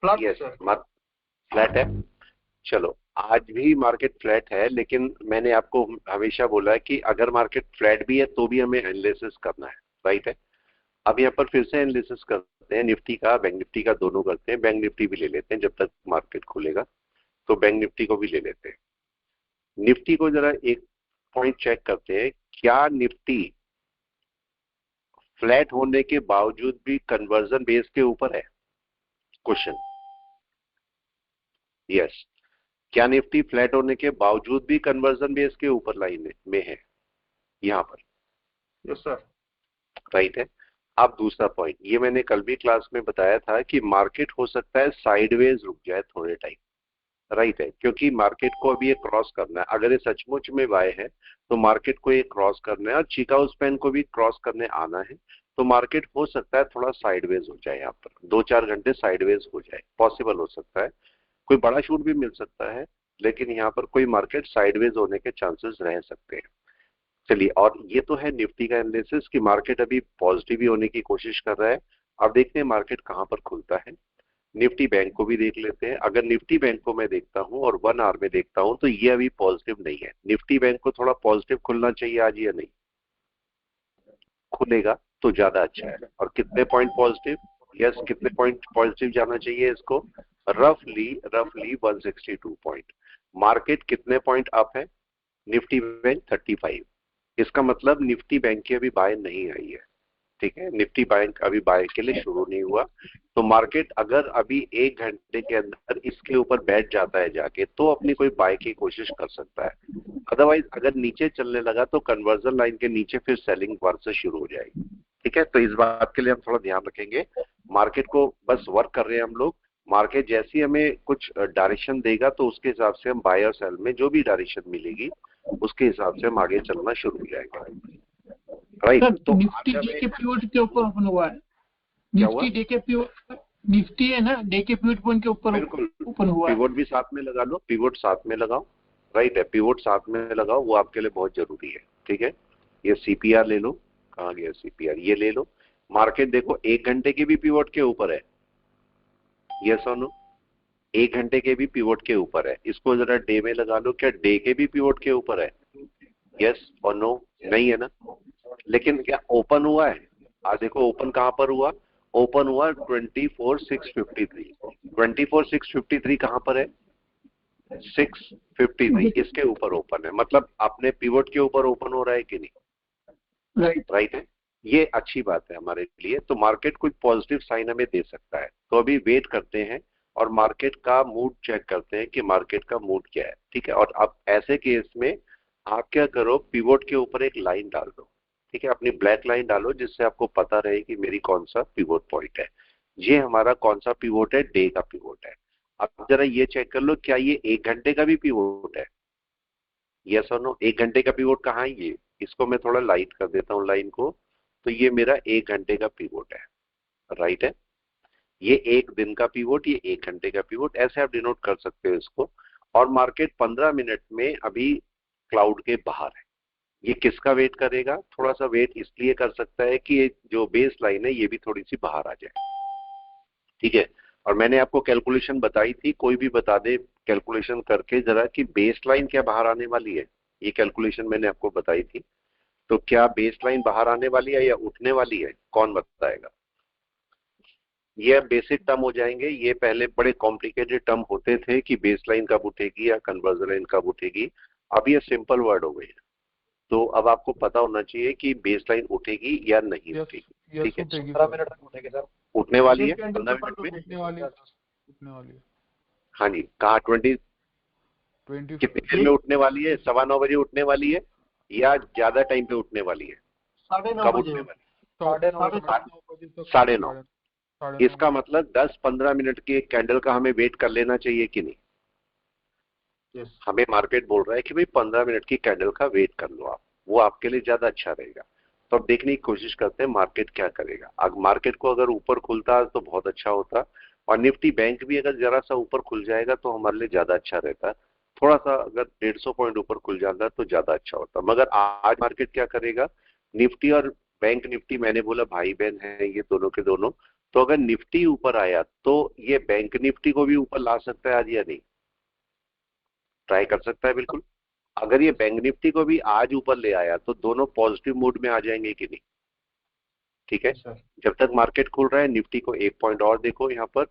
Flat yes, sir. Flat है। चलो, आज भी मार्केट फ्लैट है, लेकिन मैंने आपको हमेशा बोला है कि अगर मार्केट फ्लैट भी है तो भी हमें एनालिसिस करना है, राइट है। अब यहाँ पर फिर से एनालिसिस करते हैं, निफ्टी का बैंक निफ्टी का दोनों करते हैं। बैंक निफ्टी भी ले लेते हैं, जब तक मार्केट खुलेगा तो बैंक निफ्टी को भी ले लेते हैं। निफ्टी को जरा एक पॉइंट चेक करते हैं, क्या निफ्टी फ्लैट होने के बावजूद भी कन्वर्जन बेस के ऊपर है? क्वेश्चन। यस, क्या निफ्टी फ्लैट होने के बावजूद भी कन्वर्जन बेस के ऊपर लाइन में है यहाँ पर? Yes sir. राइट है। अब दूसरा पॉइंट, ये मैंने कल भी क्लास में बताया था कि मार्केट हो सकता है साइडवेज रुक जाए थोड़े टाइम, राइट है, क्योंकि मार्केट को अभी ये क्रॉस करना है। अगर ये सचमुच में बाय है तो मार्केट को ये क्रॉस करना है, और चिकागो स्पैन को भी क्रॉस करने आना है। तो मार्केट हो सकता है थोड़ा साइडवेज हो जाए, यहाँ पर 2-4 घंटे साइडवेज हो जाए, पॉसिबल हो सकता है। कोई बड़ा शूट भी मिल सकता है, लेकिन यहाँ पर कोई मार्केट साइडवेज होने के चांसेस रह सकते हैं। चलिए, और ये तो है निफ्टी का एनालिसिस कि मार्केट अभी पॉजिटिव ही होने की कोशिश कर रहा है। अब देखते हैं मार्केट कहां पर खुलता है। निफ्टी बैंक को भी देख लेते हैं। अगर निफ्टी बैंक को मैं देखता हूं और 1 आवर में देखता हूं तो ये अभी पॉजिटिव नहीं है। निफ्टी बैंक को थोड़ा पॉजिटिव खुलना चाहिए आज, या नहीं? खुलेगा तो ज्यादा अच्छा है। और कितने पॉइंट पॉजिटिव? यस, कितने पॉइंट पॉजिटिव जाना चाहिए इसको? रफली रफली 162 पॉइंट। मार्केट कितने पॉइंट अप है? Nifty bank 35। इसका मतलब निफ्टी बैंक की अभी बाय नहीं आई है, ठीक है। निफ्टी बैंक अभी बाय के लिए शुरू नहीं हुआ। तो मार्केट अगर अभी 1 घंटे के अंदर इसके ऊपर बैठ जाता है जाके, तो अपनी कोई बाय की कोशिश कर सकता है। अदरवाइज अगर नीचे चलने लगा तो कन्वर्जन लाइन के नीचे फिर सेलिंग वन से शुरू हो जाएगी, ठीक है। तो इस बात के लिए हम थोड़ा ध्यान रखेंगे। मार्केट को बस वर्क कर रहे हैं हम लोग। मार्केट जैसी हमें कुछ डायरेक्शन देगा तो उसके हिसाब से हम बाय और सेल में जो भी डायरेक्शन मिलेगी उसके हिसाब से हम आगे चलना शुरू हो जाएगा, राइट। सर तो निफ्टी आज डे हमें के पीरियड के ऊपर ओपन हुआ है। क्या हुआ? निफ्टी डे के पीरियड, निफ्टी है ना, डे के पीरियड पॉइंट के ऊपर बिल्कुल, ओपन हुआ है। पिवोट भी साथ में लगा लो, पिवोट साथ में लगाओ, राइट है। पिवोट साथ में लगाओ, वो आपके लिए बहुत जरूरी है, ठीक है। ये सीपीआर ले लो। कहाँ गया सीपीआर? ये ले लो। मार्केट देखो 1 घंटे की भी पिवोट के ऊपर है, यस और नो? 1 घंटे के भी पिवोट के ऊपर है। इसको जरा डे में लगा लो, क्या डे के भी पिवोट के ऊपर है? यस और नो? नहीं है ना। लेकिन क्या ओपन हुआ है? आज देखो ओपन कहां पर हुआ। ओपन हुआ 24,653। 24,653 कहां पर है? 653 इसके ऊपर ओपन है, मतलब अपने पिवोट के ऊपर ओपन हो रहा है कि नहीं? राइट। राइट है। ये अच्छी बात है हमारे लिए। तो मार्केट कुछ पॉजिटिव साइन हमें दे सकता है, तो अभी वेट करते हैं और मार्केट का मूड चेक करते हैं कि मार्केट का मूड क्या है, ठीक है। और अब ऐसे केस में आप क्या करो, पिवोट के ऊपर एक लाइन डाल दो, ठीक है। अपनी ब्लैक लाइन डालो जिससे आपको पता रहे कि मेरी कौन सा पिवोट पॉइंट है। ये हमारा कौन सा पिवोट है? डे का पिवोट है। अब जरा ये चेक कर लो, क्या ये 1 घंटे का भी पिवोट है? यस और नो? 1 घंटे का पिवोट कहाँ है ये? इसको मैं थोड़ा लाइट कर देता हूँ लाइन को। तो ये मेरा 1 घंटे का पिवोट है, राइट है। ये एक दिन का पिवोट, ये 1 घंटे का पिवोट, ऐसे आप डिनोट कर सकते हो इसको। और मार्केट 15 मिनट में अभी क्लाउड के बाहर है। ये किसका वेट करेगा? थोड़ा सा वेट इसलिए कर सकता है कि ये जो बेस लाइन है ये भी थोड़ी सी बाहर आ जाए, ठीक है। और मैंने आपको कैलकुलेशन बताई थी, कोई भी बता दे कैलकुलेशन करके जरा कि बेस लाइन क्या बाहर आने वाली है। ये कैलकुलेशन मैंने आपको बताई थी। तो क्या बेस लाइन बाहर आने वाली है या उठने वाली है? कौन बताएगा? ये बेसिक टर्म हो जाएंगे। ये पहले बड़े कॉम्प्लिकेटेड टर्म होते थे कि बेस लाइन कब उठेगी या कन्वर्जन लाइन कब उठेगी। अब ये सिंपल वर्ड हो गए हैं। तो अब आपको पता होना चाहिए कि बेस लाइन उठेगी या नहीं यस, उठेगी, यस ठीक है। उठेगी 15 सर। मिनट तक उठेगी सर। उठने वाली इस है कैंडल के 15 ऊपर मिनट तो में। उठने वाली है सर, उठने वाली है। हाँ जी, कहाँ 20 20। कितनी देर में उठने वाली है? 9:15 बजे उठने वाली है या ज्यादा टाइम पे उठने वाली है? 9:30 कब बजे। उठने वाली? 9:30 9:30 बजे तक। 9:30। 9:30 इसका बजे। मतलब 10-15 मिनट की एक कैंडल का हमें वेट कर लेना चाहिए कि नहीं? यस। हमें मार्केट बोल रहा है कि भाई 15 मिनट की कैंडल का वेट कर लो आप, वो आपके लिए ज्यादा अच्छा रहेगा। तो अब देखने की कोशिश करते हैं मार्केट क्या करेगा। अगर मार्केट को अगर ऊपर खुलता तो बहुत अच्छा होता, और निफ्टी बैंक भी अगर जरा सा ऊपर खुल जाएगा तो हमारे लिए ज्यादा अच्छा रहता। थोड़ा सा अगर 150 पॉइंट ऊपर खुल जाता तो ज्यादा अच्छा होता। मगर आज मार्केट क्या करेगा? निफ्टी और बैंक निफ्टी मैंने बोला भाई बहन है ये दोनों के दोनों। तो अगर निफ्टी ऊपर आया तो ये बैंक निफ्टी को भी ऊपर ला सकता है आज या नहीं? ट्राई कर सकता है बिल्कुल। अगर ये बैंक निफ्टी को भी आज ऊपर ले आया तो दोनों पॉजिटिव मूड में आ जाएंगे कि नहीं? ठीक है, सर जब तक मार्केट खुल रहा है निफ्टी को एक पॉइंट और देखो, यहाँ पर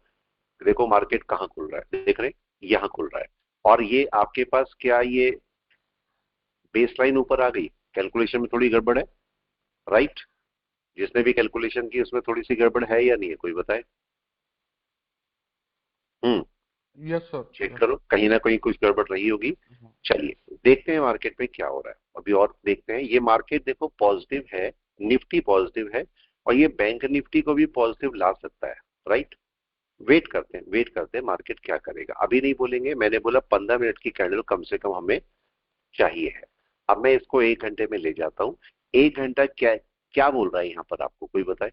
देखो मार्केट कहाँ खुल रहा है, देख रहे हैं यहाँ खुल रहा है। और ये आपके पास क्या ये बेस लाइन ऊपर आ गई? कैलकुलेशन में थोड़ी गड़बड़ है, राइट? जिसने भी कैलकुलेशन की उसमें थोड़ी सी गड़बड़ है या नहीं है, कोई बताए? Yes sir. चेक करो, कहीं ना कहीं कुछ गड़बड़ रही होगी। चलिए देखते हैं मार्केट में क्या हो रहा है अभी और देखते हैं। ये मार्केट देखो पॉजिटिव है, निफ्टी पॉजिटिव है और ये बैंक निफ्टी को भी पॉजिटिव ला सकता है, राइट? वेट करते हैं मार्केट क्या करेगा। अभी नहीं बोलेंगे, मैंने बोला 15 मिनट की कैंडल कम से कम हमें चाहिए है। अब मैं इसको 1 घंटे में ले जाता हूं। 1 घंटा क्या क्या बोल रहा है यहाँ पर, आपको कोई बताए?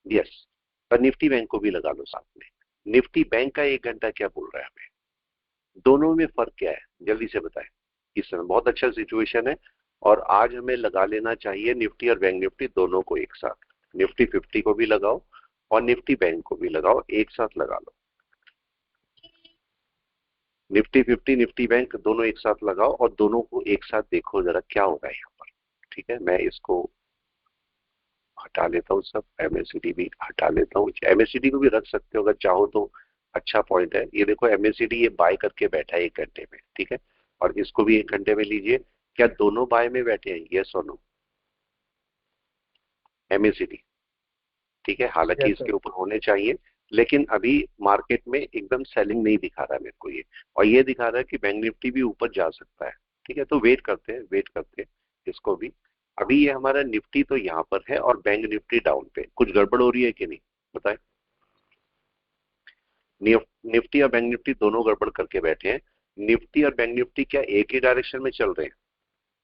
यस, पर निफ्टी बैंक को भी लगा लो साथ में। निफ्टी बैंक का 1 घंटा क्या बोल रहा है हमें? दोनों में फर्क क्या है, जल्दी से बताएं। इस समय बहुत अच्छा सिचुएशन है और आज हमें लगा लेना चाहिए निफ्टी और बैंक निफ्टी दोनों को एक साथ। निफ्टी 50 को भी लगाओ और निफ्टी बैंक को भी लगाओ, एक साथ लगा लो। निफ्टी 50 निफ्टी बैंक दोनों एक साथ लगाओ और दोनों को एक साथ देखो जरा क्या हो रहा है यहाँ पर। ठीक है, मैं इसको हटा लेता हूँ, सब एमएससीडी भी हटा लेता हूँ। एमएससीडी को भी रख सकते हो अगर चाहो तो, अच्छा पॉइंट है। ये देखो एमएससीडी ये बाय करके बैठा है 1 घंटे में, ठीक है, और इसको भी 1 घंटे में लीजिए। क्या दोनों बाय में बैठे हैं, यस और नो? एमएससीडी, ठीक है, हालांकि यस इसके सर। ऊपर होने चाहिए लेकिन अभी मार्केट में एकदम सेलिंग नहीं दिखा रहा है मेरे को ये, और ये दिखा रहा है कि बैंक निफ्टी भी ऊपर जा सकता है। ठीक है, तो वेट करते हैं इसको भी। अभी ये हमारा निफ्टी तो यहाँ पर है और बैंक निफ्टी डाउन पे, कुछ गड़बड़ हो रही है कि नहीं बताए? निफ्टी और बैंक निफ्टी दोनों गड़बड़ करके बैठे हैं। निफ्टी और बैंक निफ्टी क्या एक ही डायरेक्शन में चल रहे हैं?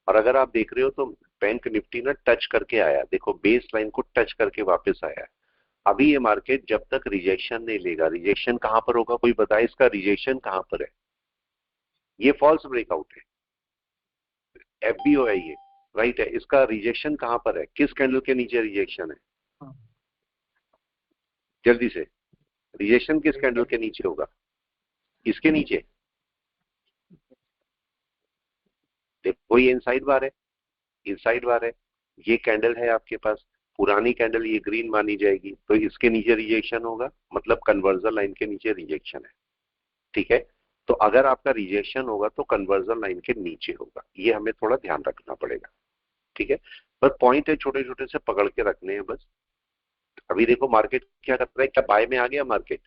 और अगर आप देख रहे हो तो बैंक निफ्टी ना टच करके आया, देखो बेस लाइन को टच करके वापस आया है। अभी ये मार्केट जब तक रिजेक्शन नहीं लेगा, रिजेक्शन कहां पर होगा कोई बताए? इसका रिजेक्शन कहां पर है? ये फॉल्स ब्रेकआउट है, एफबीओ है ये, राइट है। इसका रिजेक्शन कहां पर है, किस कैंडल के नीचे रिजेक्शन है? हाँ। जल्दी से, रिजेक्शन किस कैंडल के नीचे होगा? इसके नीचे। देखो ये इनसाइड बार है, इनसाइड बार है। ये कैंडल है आपके पास पुरानी कैंडल, ये ग्रीन मानी जाएगी, तो इसके नीचे रिजेक्शन होगा, मतलब कन्वर्जन लाइन के नीचे रिजेक्शन है। ठीक है, तो अगर आपका रिजेक्शन होगा तो कन्वर्जन लाइन के नीचे होगा, ये हमें थोड़ा ध्यान रखना पड़ेगा। ठीक है, पर पॉइंट है छोटे छोटे से पकड़ के रखने हैं बस। अभी देखो मार्केट क्या कर रहा है, क्या बाय में आ गया मार्केट?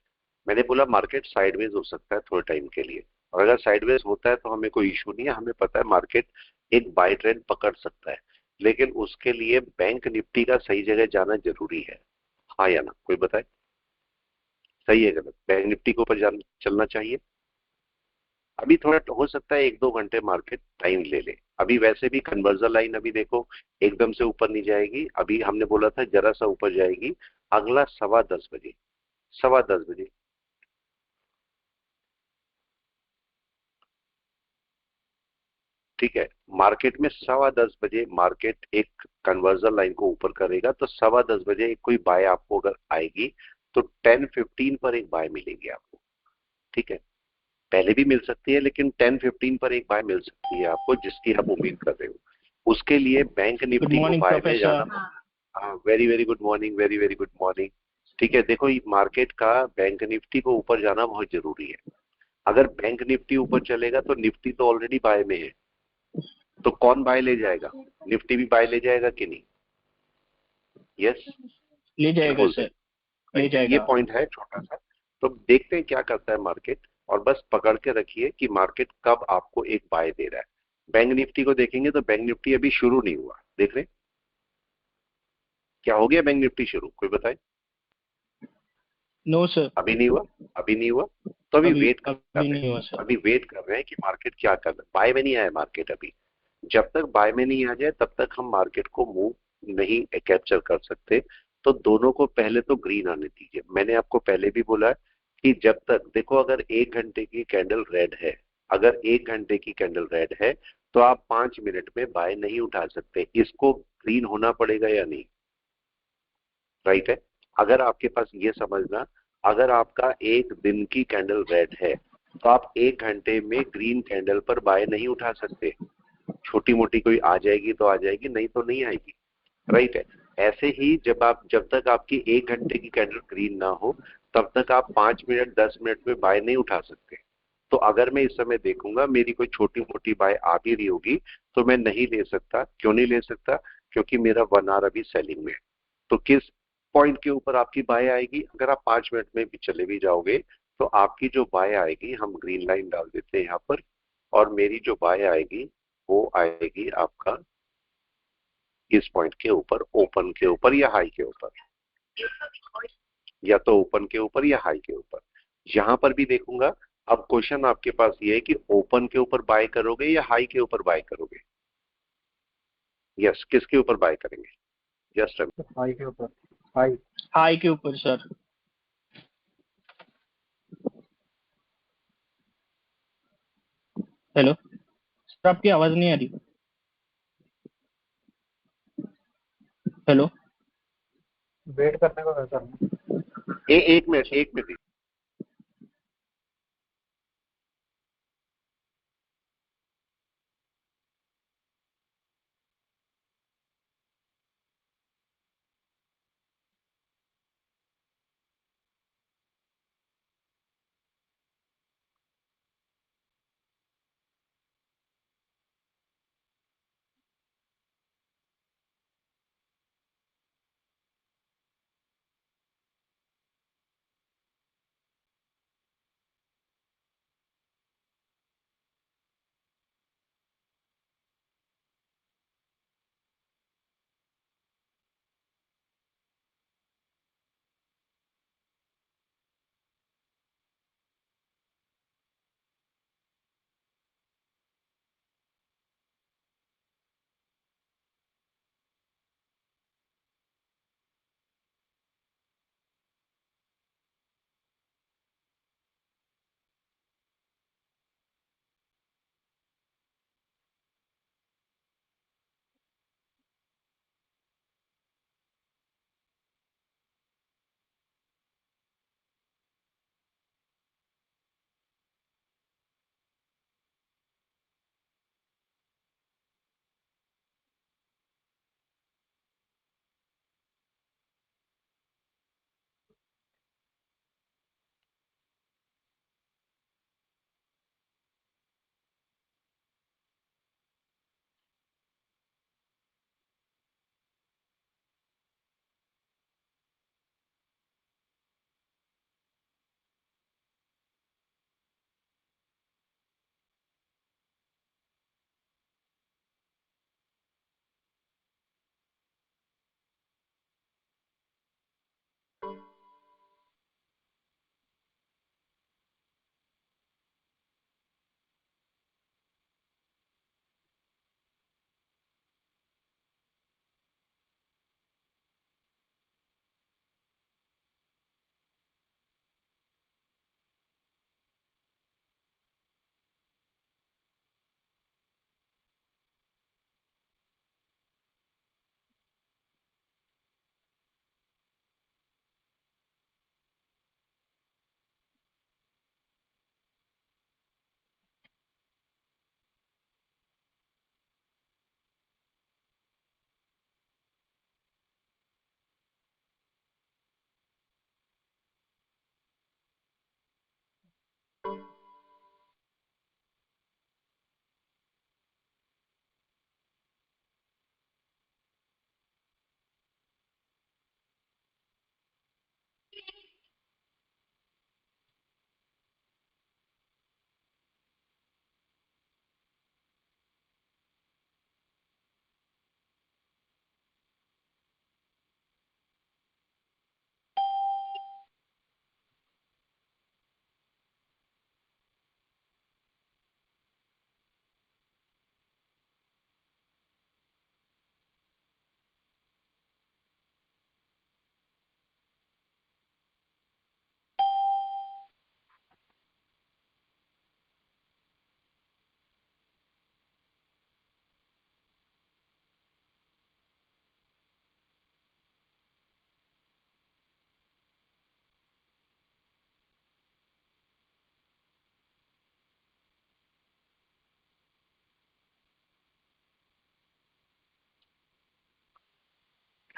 मैंने बोला मार्केट साइडवेज हो सकता है थोड़े टाइम के लिए, और अगर साइडवेज होता है तो हमें कोई इशू नहीं है, हमें पता है मार्केट एक बाय ट्रेंड पकड़ सकता है। लेकिन उसके लिए बैंक निफ्टी का सही जगह जाना जरूरी है, हाँ या ना, कोई बताए? सही है गलत? बैंक निफ्टी के ऊपर चलना चाहिए। अभी थोड़ा हो सकता है 1-2 घंटे मार्केट टाइम ले ले। अभी वैसे भी कन्वर्जन लाइन अभी देखो एकदम से ऊपर नहीं जाएगी, अभी हमने बोला था जरा सा ऊपर जाएगी, अगला 10:15 बजे, 10:15 बजे। ठीक है, मार्केट में 10:15 बजे मार्केट एक कन्वर्जन लाइन को ऊपर करेगा, तो 10:15 बजे कोई बाय आपको अगर आएगी तो 10:15 पर एक बाय मिलेगी आपको। ठीक है, पहले भी मिल सकती है लेकिन 10:15 पर एक बाय मिल सकती है आपको, जिसकी आप उम्मीद कर रहे हो। उसके लिए बैंक गुड निफ्टी को मॉर्निंग बाय में प्रोफेसर। जाना। हाँ, very very good morning, very very good morning. ठीक है, देखो ये मार्केट का बैंक निफ्टी को ऊपर जाना बहुत जरूरी है। अगर बैंक निफ्टी ऊपर चलेगा तो निफ्टी तो ऑलरेडी बाय में है, तो कौन बाय ले जाएगा? निफ्टी भी बाय ले जाएगा कि नहीं? यस, ले क्या जाएगा बोलते सर, हैं? ले राइट, ये जाएगा। पॉइंट है छोटा सा। तो देखते हैं क्या करता है मार्केट, और बस पकड़ के रखिए कि मार्केट कब आपको एक बाय दे रहा है। बैंक निफ्टी को देखेंगे तो बैंक निफ्टी अभी शुरू नहीं हुआ, देख रहे हैं? क्या हो गया बैंक निफ्टी शुरू, कोई बताए? नो सर, अभी नहीं हुआ, अभी नहीं हुआ, तो अभी वेट कर अभी रहे नहीं हुआ हैं। सर। अभी वेट कर रहे हैं कि मार्केट क्या कर रहा है। बाय में नहीं आया मार्केट अभी, जब तक बाय में नहीं आ जाए तब तक हम मार्केट को मूव नहीं कैप्चर कर सकते। तो दोनों को पहले तो ग्रीन आने दीजिए। मैंने आपको पहले भी बोला है कि जब तक देखो, अगर 1 घंटे की कैंडल रेड है, अगर 1 घंटे की कैंडल रेड है तो आप 5 मिनट में बाय नहीं उठा सकते, इसको ग्रीन होना पड़ेगा या नहीं? राइट है। अगर आपके पास ये समझना, अगर आपका एक दिन की कैंडल रेड है तो आप 1 घंटे में ग्रीन कैंडल पर बाय नहीं उठा सकते। छोटी मोटी कोई आ जाएगी तो आ जाएगी, नहीं तो नहीं आएगी, राइट है। ऐसे ही जब तक आपकी 1 घंटे की कैंडल ग्रीन ना हो तब तक आप 5 मिनट 10 मिनट में बाय नहीं उठा सकते। तो अगर मैं इस समय देखूंगा मेरी कोई छोटी मोटी बाय आ भी रही होगी तो मैं नहीं ले सकता। क्यों नहीं ले सकता? क्योंकि मेरा 1 आवर अभी सेलिंग में है। तो किस पॉइंट के ऊपर आपकी बाय आएगी? अगर आप 5 मिनट में भी चले भी जाओगे तो आपकी जो बाय आएगी, हम ग्रीन लाइन डाल देते हैं यहाँ पर, और मेरी जो बाय आएगी वो आएगी आपका इस पॉइंट के ऊपर, ओपन के ऊपर या हाई के ऊपर, या तो ओपन के ऊपर या हाई के ऊपर। यहां पर भी देखूंगा। अब क्वेश्चन आपके पास ये है कि ओपन के ऊपर बाय करोगे या हाई के ऊपर बाय करोगे? यस, किसके ऊपर बाय करेंगे? जस्ट हाई के ऊपर। हाई। हाई के ऊपर सर। हेलो सर, आपकी आवाज नहीं आ रही। हेलो। वेट करने को कहता हूँ। एक मिनट, एक मिनट।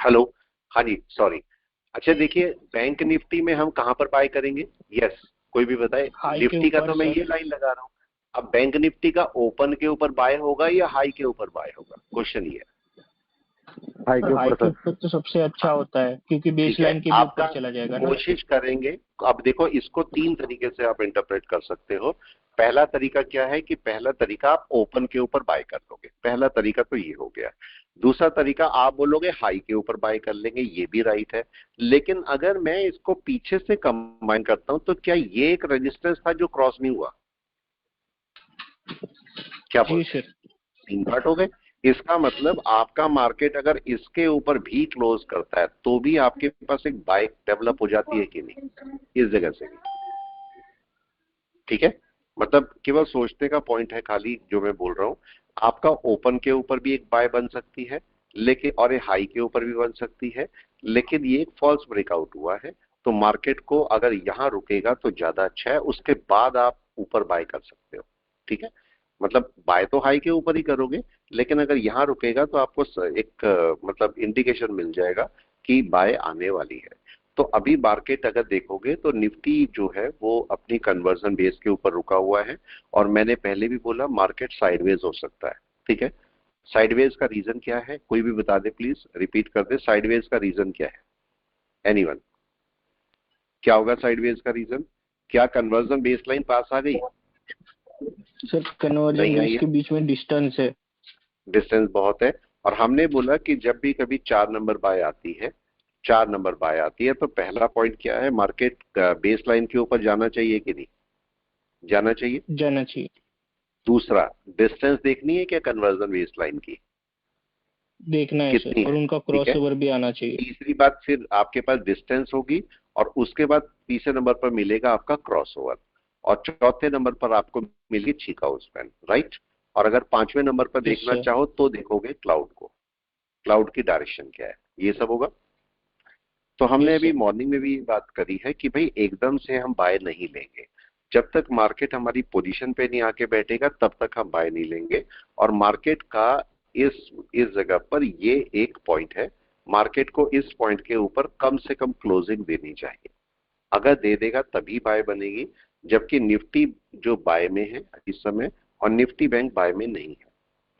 हेलो, हाँ जी, सॉरी। अच्छा देखिए, बैंक निफ्टी में हम कहाँ पर बाय करेंगे? यस, कोई भी बताए। हाई के निफ्टी का ऊपर तो मैं सर। ये लाइन लगा रहा हूँ। अब बैंक निफ्टी का ओपन के ऊपर बाय होगा या हाई के ऊपर बाय होगा, क्वेश्चन ये है। हाई के हाई ऊपर के सर। ऊपर तो सबसे अच्छा हाँ, होता है क्योंकि बेस ठीक है, लाइन के भी आपका ऊपर चला जाएगा ना। कोशिश करेंगे। अब देखो, इसको तीन तरीके से आप इंटरप्रेट कर सकते हो। पहला तरीका क्या है कि पहला तरीका आप ओपन के ऊपर बाय कर लोगे, पहला तरीका तो ये हो गया। दूसरा तरीका आप बोलोगे हाई के ऊपर बाय कर लेंगे, ये भी राइट है। लेकिन अगर मैं इसको पीछे से कंबाइन करता हूं तो क्या ये एक रेजिस्टेंस था जो क्रॉस नहीं हुआ? क्या जी बोलते हैं? सर। तीन पार्ट हो गए। इसका मतलब आपका मार्केट अगर इसके ऊपर भी क्लोज करता है तो भी आपके पास एक बाय डेवलप हो जाती है कि नहीं, इस जगह से भी। ठीक है, मतलब केवल सोचने का पॉइंट है खाली जो मैं बोल रहा हूं। आपका ओपन के ऊपर भी एक बाय बन सकती है, लेकिन और ये हाई के ऊपर भी बन सकती है, लेकिन ये एक फॉल्स ब्रेकआउट हुआ है। तो मार्केट को अगर यहां रुकेगा तो ज्यादा अच्छा है, उसके बाद आप ऊपर बाय कर सकते हो। ठीक है, मतलब बाय तो हाई के ऊपर ही करोगे, लेकिन अगर यहां रुकेगा तो आपको एक मतलब इंडिकेशन मिल जाएगा कि बाय आने वाली है। तो अभी मार्केट अगर देखोगे तो निफ्टी जो है वो अपनी कन्वर्जन बेस के ऊपर रुका हुआ है। और मैंने पहले भी बोला मार्केट साइडवेज हो सकता है। ठीक है, साइडवेज का रीजन क्या है, कोई भी बता दे, प्लीज रिपीट कर दे, साइडवेज का रीजन क्या है? एनीवन? क्या होगा साइडवेज का रीजन? क्या कन्वर्जन बेस लाइन पास आ गई? सर कन्वर्जन नहीं आई बेस है, के बीच में डिस्टेंस है। डिस्टेंस बहुत है। और हमने बोला कि जब भी कभी 4 नंबर बाय आती है, 4 नंबर बाय आती है, तो पहला पॉइंट क्या है, मार्केट बेस लाइन के ऊपर जाना चाहिए कि नहीं जाना चाहिए? जाना चाहिए। दूसरा, डिस्टेंस देखनी है क्या कन्वर्जन बेस लाइन की, देखना है सर, कितनी और है? उनका ठीक है, क्रॉसओवर भी आना चाहिए। तीसरी बात, फिर आपके पास डिस्टेंस होगी, और उसके बाद तीसरे नंबर पर मिलेगा आपका क्रॉसओवर, और चौथे नंबर पर आपको मिलेगी चीका स्पैन, राइट? और अगर पांचवें नंबर पर यस देखना सर। चाहो तो देखोगे क्लाउड को, क्लाउड की डायरेक्शन क्या है, ये सब होगा। तो हमने यस अभी सर। मॉर्निंग में भी ये बात करी है कि भाई एकदम से हम बाय नहीं लेंगे। जब तक मार्केट हमारी पोजीशन पे नहीं आके बैठेगा तब तक हम बाय नहीं लेंगे। और मार्केट का इस जगह पर ये एक पॉइंट है, मार्केट को इस पॉइंट के ऊपर कम से कम क्लोजिंग देनी चाहिए। अगर दे देगा तभी बाय बनेगी, जबकि निफ्टी जो बाय में है इस समय, और निफ्टी बैंक बाय में नहीं है।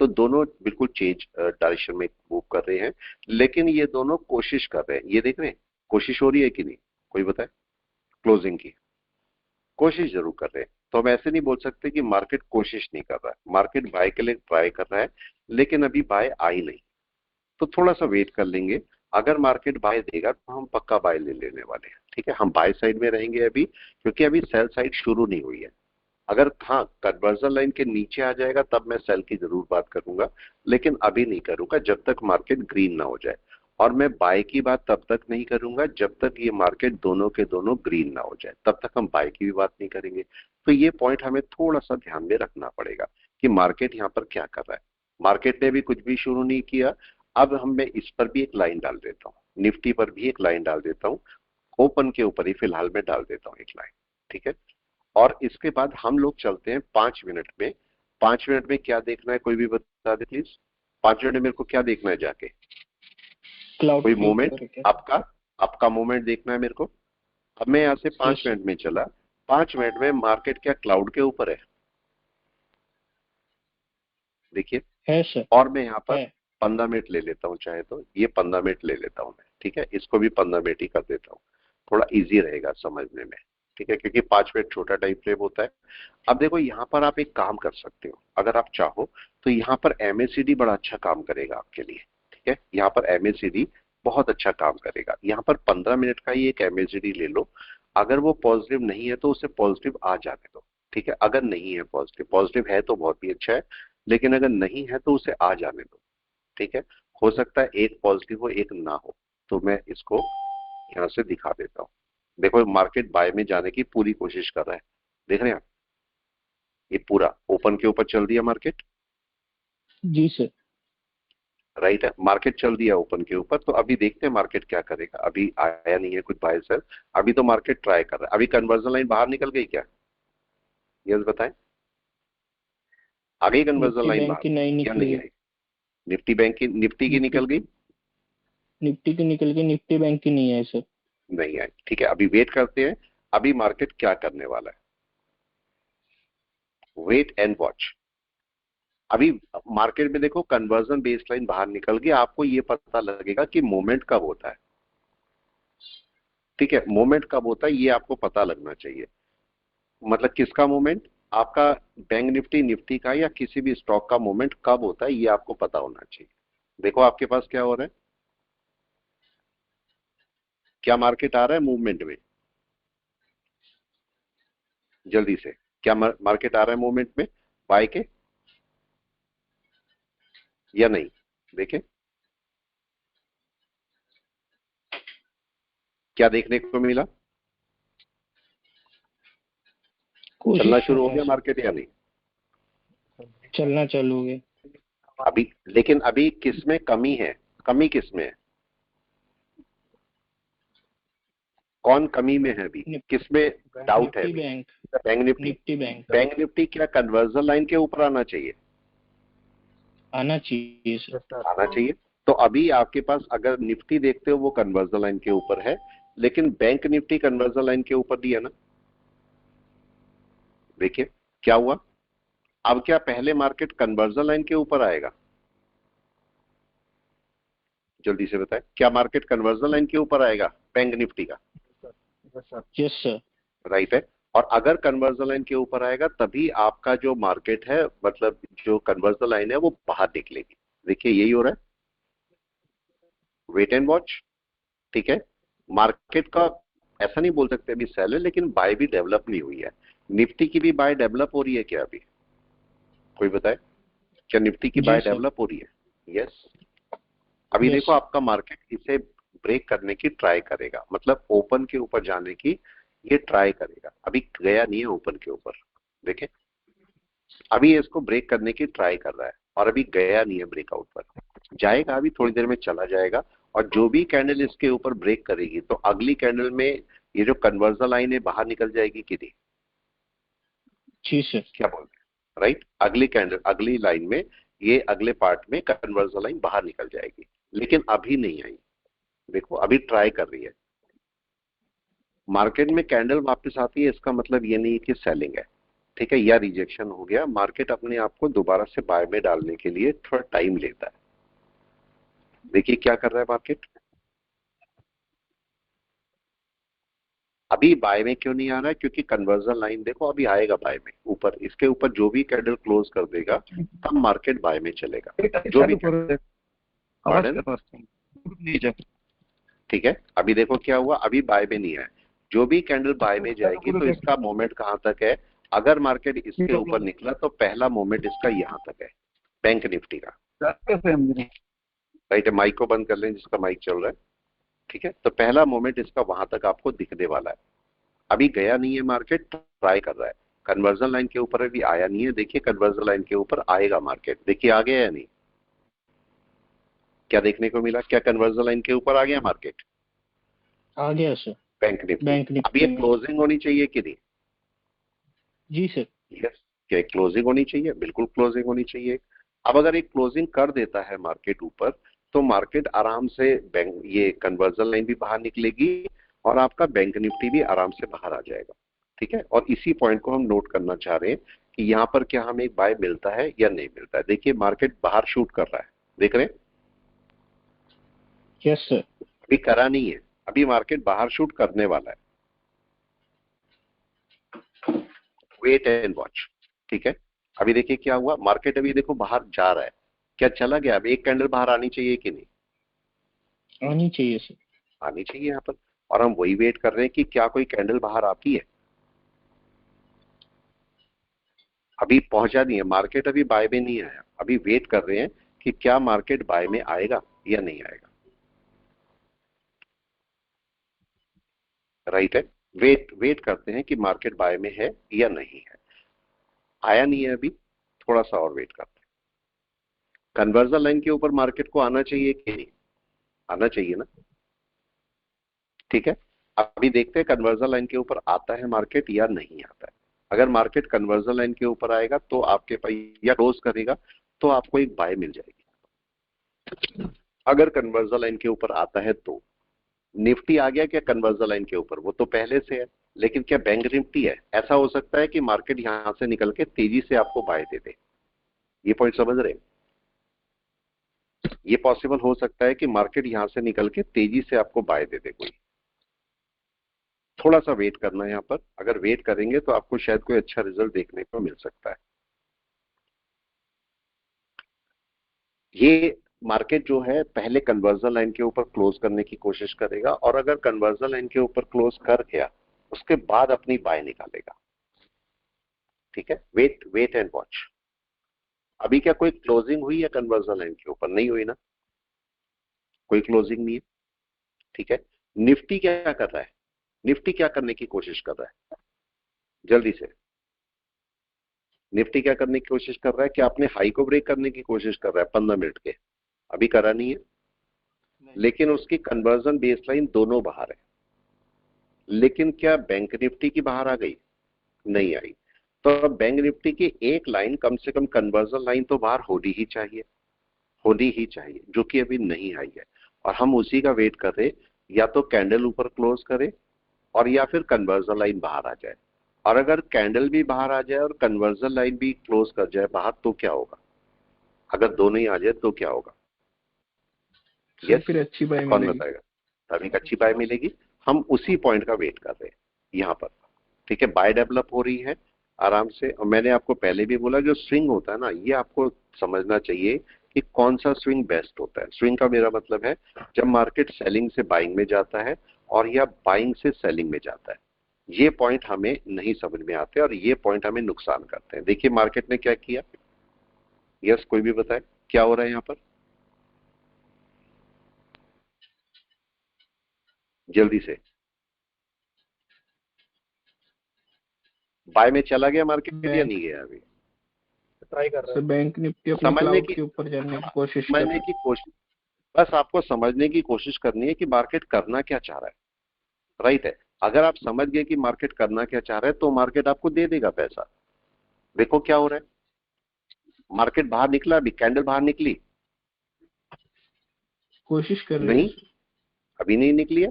तो दोनों बिल्कुल चेंज डायरेक्शन में मूव कर रहे हैं। लेकिन ये दोनों कोशिश कर रहे हैं, ये देख रहे हैं कोशिश हो रही है कि नहीं, कोई बताए? क्लोजिंग की कोशिश जरूर कर रहे हैं। तो हम ऐसे नहीं बोल सकते कि मार्केट कोशिश नहीं कर रहा है, मार्केट बाय के लिए ट्राई कर रहा है, लेकिन अभी बाय आई नहीं। तो थोड़ा सा वेट कर लेंगे। अगर मार्केट बाय देगा तो हम पक्का बाय ले लेने वाले हैं। ठीक है, हम बाय साइड में रहेंगे अभी, क्योंकि अभी सेल साइड शुरू नहीं हुई है। अगर हाँ कन्वर्जन लाइन के नीचे आ जाएगा तब मैं सेल की जरूर बात करूंगा, लेकिन अभी नहीं करूंगा जब तक मार्केट ग्रीन ना हो जाए। और मैं बाय की बात तब तक नहीं करूंगा जब तक ये मार्केट दोनों के दोनों ग्रीन ना हो जाए, तब तक हम बाय की भी बात नहीं करेंगे। तो ये पॉइंट हमें थोड़ा सा ध्यान में रखना पड़ेगा कि मार्केट यहाँ पर क्या कर रहा है। मार्केट ने भी कुछ भी शुरू नहीं किया। अब हम मैं इस पर भी एक लाइन डाल देता हूँ, निफ्टी पर भी एक लाइन डाल देता हूँ, ओपन के ऊपर ही फिलहाल मैं डाल देता हूँ एक लाइन। ठीक है, और इसके बाद हम लोग चलते हैं 5 मिनट में। 5 मिनट में क्या देखना है, कोई भी बता दे प्लीज। 5 मिनट में मेरे को क्या देखना है जाके? क्लाउड कोई के मूवमेंट ऊपर है क्या? आपका, आपका मूवमेंट देखना है मेरे को। अब मैं यहाँ से पांच यस सर। मिनट में चला, 5 मिनट में मार्केट क्या क्लाउड के ऊपर है? देखिए, है सर। और मैं यहाँ पर है। 15 मिनट ले लेता हूँ, चाहे तो ये 15 मिनट ले लेता हूँ मैं। ठीक है, इसको भी 15 मिनट ही कर देता हूँ, थोड़ा इजी रहेगा समझने में। ठीक है, क्योंकि 5 मिनट छोटा टाइम फ्रेम होता है। अब देखो, यहाँ पर आप एक काम कर सकते हो अगर आप चाहो तो। यहाँ पर एमएसीडी बड़ा अच्छा काम करेगा आपके लिए। ठीक है, यहाँ पर एमएसीडी बहुत अच्छा काम करेगा। यहाँ पर 15 मिनट का ही एक एमएसीडी ले लो। अगर वो पॉजिटिव नहीं है तो उसे पॉजिटिव आ जाने दो। ठीक है, अगर नहीं है पॉजिटिव, पॉजिटिव है तो बहुत ही अच्छा है, लेकिन अगर नहीं है तो उसे आ जाने दो। ठीक है, हो सकता है एक पॉजिटिव हो एक ना हो। तो मैं इसको यहाँ से दिखा देता हूँ। देखो, मार्केट बाय में जाने की पूरी कोशिश कर रहा है, देख रहे हैं आप? ये पूरा ओपन के ऊपर चल दिया मार्केट, जी सर। राइट है, मार्केट चल दिया ओपन के ऊपर। तो अभी देखते हैं मार्केट क्या करेगा। अभी आया नहीं है कुछ बाय सेल, अभी तो मार्केट ट्राई कर रहा है। अभी कन्वर्जन लाइन बाहर निकल गई क्या? यस बताएं, आ गई कन्वर्जन निफ्टी लाइन बैंक बाहर की नहीं या निकली नहीं है। आई? निफ्टी बैंक की, निफ्टी की निफ्टी। निकल गई। निफ्टी की निकल के निफ्टी बैंक की नहीं है सर। नहीं आई, ठीक है। अभी वेट करते हैं, अभी मार्केट क्या करने वाला है, वेट एंड वॉच। अभी मार्केट में देखो कन्वर्जन बेसलाइन बाहर निकल गया, आपको ये पता लगेगा कि मोमेंट कब होता है, ठीक है। मोमेंट कब होता है ये आपको पता लगना चाहिए। मतलब किसका मोमेंट, आपका बैंक निफ्टी निफ्टी का या किसी भी स्टॉक का मोमेंट कब होता है ये आपको पता होना चाहिए। देखो आपके पास क्या हो रहा है, क्या मार्केट आ रहा है मूवमेंट में, जल्दी से क्या मार्केट आ रहा है मूवमेंट में, बाय के या नहीं, देखें क्या देखने को मिला, चलना कोशिश कर शुरू हो रहा है गया सर, मार्केट या नहीं। चलना चालू हो गया। अभी लेकिन अभी किसमें कमी है, कमी किसमें है, कौन कमी में है अभी, किसमें डाउट है निफ्टी अभी, bank. Bank nifty. Nifty bank bank Nifty क्या कन्वर्जन लाइन के ऊपर आना चाहिए, आना चाहिए सर। Yes sir. आना चाहिए। तो अभी आपके पास अगर निफ्टी देखते हो वो कन्वर्जन लाइन के ऊपर है, लेकिन बैंक निफ्टी कन्वर्जन लाइन के ऊपर नहीं है ना। देखिए क्या हुआ, अब क्या पहले मार्केट कन्वर्जन लाइन के ऊपर आएगा, जल्दी से बताएं, क्या मार्केट कन्वर्जन लाइन के ऊपर आएगा बैंक निफ्टी का, yes sir. Yes sir. Right है। और अगर कन्वर्जन लाइन के ऊपर आएगा तभी आपका जो मार्केट है, मतलब जो कन्वर्जन लाइन है वो बाहर निकलेगी। देखिए यही हो रहा है, वेट एंड वॉच, ठीक है। मार्केट का ऐसा नहीं बोल सकते अभी सेल है, लेकिन बाय भी डेवलप नहीं हुई है। निफ्टी की भी बाय डेवलप हो रही है क्या अभी, कोई बताए, क्या निफ्टी की जी बाय सर। डेवलप हो रही है, यस। अभी यस देखो आपका मार्केट इसे ब्रेक करने की ट्राई करेगा, मतलब ओपन के ऊपर जाने की ये ट्राई करेगा। अभी गया नहीं है ओपन के ऊपर, देखें अभी इसको ब्रेक करने की ट्राई कर रहा है और अभी गया नहीं है ब्रेकआउट पर, जाएगा अभी थोड़ी देर में चला जाएगा। और जो भी कैंडल इसके ऊपर ब्रेक करेगी तो अगली कैंडल में ये जो कन्वर्जन लाइन है बाहर निकल जाएगी कि नहीं, जी सर। क्या बोलते हैं, राइट। अगली कैंडल अगली लाइन में ये अगले पार्ट में कन्वर्जन लाइन बाहर निकल जाएगी, लेकिन अभी नहीं आई। देखो अभी ट्राई कर रही है। मार्केट में कैंडल वापस आती है इसका मतलब ये नहीं कि सेलिंग है, ठीक है, या रिजेक्शन हो गया। मार्केट अपने आप को दोबारा से बाय में डालने के लिए थोड़ा टाइम लेता है। देखिए क्या कर रहा है मार्केट, अभी बाय में क्यों नहीं आ रहा है, क्योंकि कन्वर्जन लाइन देखो अभी आएगा बाय में ऊपर, इसके ऊपर जो भी कैंडल क्लोज कर देगा तब मार्केट बाय में चलेगा, जो भी pardon? ठीक है। अभी देखो क्या हुआ, अभी बाय में नहीं आया, जो भी कैंडल बाय में जाएगी तो इसका मोमेंट कहां तक है, अगर मार्केट इसके ऊपर निकला तो पहला मोमेंट इसका यहां तक है, बैंक निफ्टी का, राइट है। माइक को बंद कर लें जिसका माइक चल रहा है, ठीक है। तो पहला मोमेंट इसका वहां तक आपको दिखने वाला है। अभी गया नहीं है मार्केट, ट्राई कर रहा है। कन्वर्जन लाइन के ऊपर अभी आया नहीं है, देखिए कन्वर्जन लाइन के ऊपर आएगा मार्केट, देखिए आ गया या नहीं, क्या देखने को मिला, क्या कन्वर्जन लाइन के ऊपर आ गया मार्केट, आ गया सर। Bank nifty. बैंक अब निफ्टी ये में। क्लोजिंग होनी चाहिए कि नहीं, जी सर। यस, क्या क्लोजिंग होनी चाहिए, बिल्कुल क्लोजिंग होनी चाहिए। अब अगर एक क्लोजिंग कर देता है मार्केट ऊपर तो मार्केट आराम से बैंक ये कन्वर्जन लाइन भी बाहर निकलेगी और आपका बैंक निफ्टी भी आराम से बाहर आ जाएगा, ठीक है। और इसी पॉइंट को हम नोट करना चाह रहे हैं कि यहाँ पर क्या हमें एक बाय मिलता है या नहीं मिलता है। देखिए मार्केट बाहर शूट कर रहा है, देख रहे हैं, यस सर। अभी करा नहीं है, अभी मार्केट बाहर शूट करने वाला है, वेट एंड वॉच, ठीक है। अभी देखिए क्या हुआ, मार्केट अभी देखो बाहर जा रहा है, क्या चला गया, अब एक कैंडल बाहर आनी चाहिए कि नहीं, आनी चाहिए सर। आनी चाहिए यहाँ पर। और हम वही वेट कर रहे हैं कि क्या कोई कैंडल बाहर आती है, अभी पहुंचा नहीं है मार्केट, अभी बाय में नहीं आया, अभी वेट कर रहे हैं कि क्या मार्केट बाय में आएगा या नहीं आएगा, राइट है। वेट करते हैं कि मार्केट बाय में है या नहीं है, आया नहीं है अभी, थोड़ा सा और वेट करते हैं। कन्वर्जन लाइन के ऊपर मार्केट को आना चाहिए कि नहीं, आना चाहिए ना, ठीक है। अभी देखते हैं कन्वर्जन लाइन के ऊपर आता है मार्केट या नहीं आता है। अगर मार्केट कन्वर्जन लाइन के ऊपर आएगा तो आपके पास या क्लोज करेगा तो आपको एक बाय मिल जाएगी, अगर कन्वर्जन लाइन के ऊपर आता है तो निफ्टी आ गया क्या कन्वर्जन लाइन के ऊपर, वो तो पहले से है, लेकिन क्या बैंक निफ्टी है? ऐसा हो सकता है कि मार्केट यहां से निकल के तेजी से आपको बाय दे दे। ये पॉइंट समझ रहे हैं? ये पॉसिबल हो सकता है कि मार्केट यहां से निकल के तेजी से आपको बाय दे दे कोई। थोड़ा सा वेट करना है यहाँ पर, अगर वेट करेंगे तो आपको शायद कोई अच्छा रिजल्ट देखने को मिल सकता है। ये मार्केट जो है पहले कन्वर्जन लाइन के ऊपर क्लोज करने की कोशिश करेगा, और अगर कन्वर्जन लाइन के ऊपर क्लोज कर गया उसके बाद अपनी बाय निकालेगा। ठीक है, वेट वेट एंड वॉच। अभी क्या कोई क्लोजिंग हुई है कन्वर्जन लाइन के ऊपर? नहीं हुई ना, कोई क्लोजिंग नहीं है। ठीक है, निफ्टी क्या कर रहा है? निफ्टी क्या करने की कोशिश कर रहा है? जल्दी से, निफ्टी क्या करने की कोशिश कर रहा है? क्या अपने हाई को ब्रेक करने की कोशिश कर रहा है 15 मिनट के? अभी करा नहीं है, लेकिन उसकी कन्वर्जन बेसलाइन दोनों बाहर है। लेकिन क्या बैंक निफ्टी की बाहर आ गई? नहीं आई। तो अब बैंक निफ्टी की एक लाइन कम से कम कन्वर्जन लाइन तो बाहर होनी ही चाहिए, होनी ही चाहिए, जो कि अभी नहीं आई है। और हम उसी का वेट कर रहे, या तो कैंडल ऊपर क्लोज करे और या फिर कन्वर्जन लाइन बाहर आ जाए। और अगर कैंडल भी बाहर आ जाए और कन्वर्जन लाइन भी क्लोज कर जाए बाहर तो क्या होगा? अगर दोनों ही आ जाए तो क्या होगा? सर फिर अच्छी बाय कौन मिलेगी। बताएगा? तभी एक अच्छी बाय मिलेगी। हम उसी पॉइंट का वेट कर रहे हैं यहाँ पर। ठीक है, बाय डेवलप हो रही है आराम से। और मैंने आपको पहले भी बोला, जो स्विंग होता है ना, ये आपको समझना चाहिए कि कौन सा स्विंग बेस्ट होता है। स्विंग का मेरा मतलब है जब मार्केट सेलिंग से बाइंग में जाता है और या बाइंग से सेलिंग में जाता है। ये पॉइंट हमें नहीं समझ में आते और ये पॉइंट हमें नुकसान करते हैं। देखिए मार्केट ने क्या किया। यस, कोई भी बताए क्या हो रहा है यहाँ पर? जल्दी से, बाय में चला गया मार्केट या नहीं गया? अभी ट्राई कर रहा सर है। बैंक निफ्टी अपने समझने क्लाउड की के ऊपर जाने की कोशिश कर समझने की कोशिश, बस आपको समझने की कोशिश करनी है कि मार्केट करना क्या चाह रहा है। राइट है, अगर आप समझ गए कि मार्केट करना क्या चाह रहा है तो मार्केट आपको दे देगा पैसा। देखो क्या हो रहा है, मार्केट बाहर निकला, अभी कैंडल बाहर निकली? कोशिश कर रही है नहीं, सर। अभी नहीं निकली है।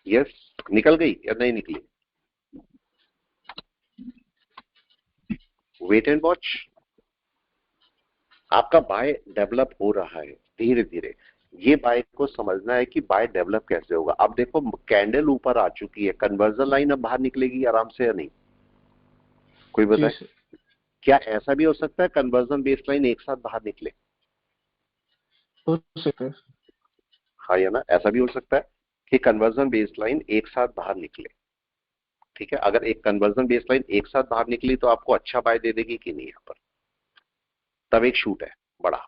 यस, निकल गई या नहीं निकली? Wait and watch. आपका बाय डेवलप हो रहा है धीरे धीरे। ये बाय को समझना है कि बाय डेवलप कैसे होगा। अब देखो कैंडल ऊपर आ चुकी है, कन्वर्जन लाइन अब बाहर निकलेगी आराम से या नहीं? कोई जी बताए? सर, क्या ऐसा भी हो सकता है कन्वर्जन बेस लाइन एक साथ बाहर निकले? हो सकता है। हाँ या ना, ऐसा भी हो सकता है कि कन्वर्जन बेस लाइन एक साथ बाहर निकले। ठीक है, अगर एक कन्वर्जन बेस लाइन एक साथ बाहर निकली तो आपको अच्छा बाय दे देगी कि नहीं? यहाँ पर तब एक शूट है बड़ा।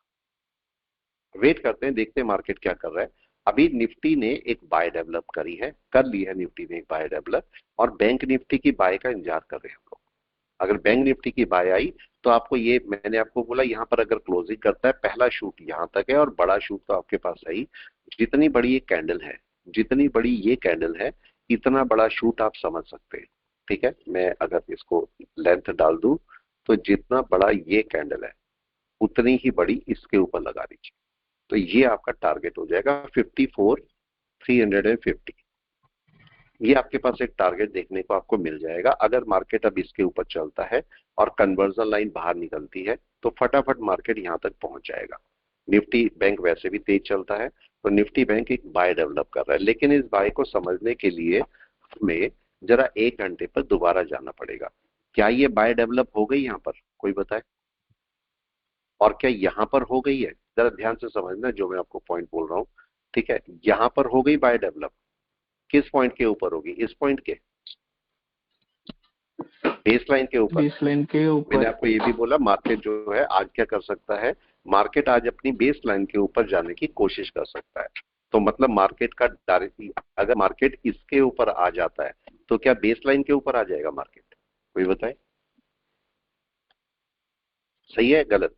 वेट करते हैं, देखते हैं मार्केट क्या कर रहा है। अभी निफ्टी ने एक बाय डेवलप करी है, कर ली है निफ्टी ने एक बाय डेवलप, और बैंक निफ्टी की बाय का इंतजार कर रहे हैं हम लोग। अगर बैंक निफ्टी की बाय आई तो आपको ये, मैंने आपको बोला यहाँ पर अगर क्लोजिंग करता है, पहला शूट यहाँ तक है और बड़ा शूट तो आपके पास है ही। जितनी बड़ी ये कैंडल है, जितनी बड़ी ये कैंडल है, इतना बड़ा शूट आप समझ सकते हैं। ठीक है, मैं अगर इसको लेंथ डाल दूं तो जितना बड़ा ये कैंडल है उतनी ही बड़ी इसके ऊपर लगा दीजिए, तो ये आपका टारगेट हो जाएगा 54,350। ये आपके पास एक टारगेट देखने को आपको मिल जाएगा। अगर मार्केट अब इसके ऊपर चलता है और कन्वर्जन लाइन बाहर निकलती है तो फटाफट मार्केट यहां तक पहुंच जाएगा। निफ्टी बैंक वैसे भी तेज चलता है, तो निफ्टी बैंक एक बाय डेवलप कर रहा है, लेकिन इस बाय को समझने के लिए हमें जरा 1 घंटे पर दोबारा जाना पड़ेगा। क्या ये बाय डेवलप हो गई यहाँ पर? कोई बताए। और क्या यहां पर हो गई है? जरा ध्यान से समझना जो मैं आपको पॉइंट बोल रहा हूँ। ठीक है, यहां पर हो गई बाय डेवलप। किस पॉइंट के ऊपर होगी? इस पॉइंट के बेस लाइन के ऊपर। बेस लाइन के मैंने ऊपर। आपको ये भी बोला मार्केट जो है आज क्या कर सकता है, मार्केट आज अपनी बेस लाइन के ऊपर जाने की कोशिश कर सकता है। तो मतलब मार्केट का डायरेक्टली, अगर मार्केट इसके ऊपर आ जाता है तो क्या बेस लाइन के ऊपर आ जाएगा मार्केट? कोई बताए, सही है गलत?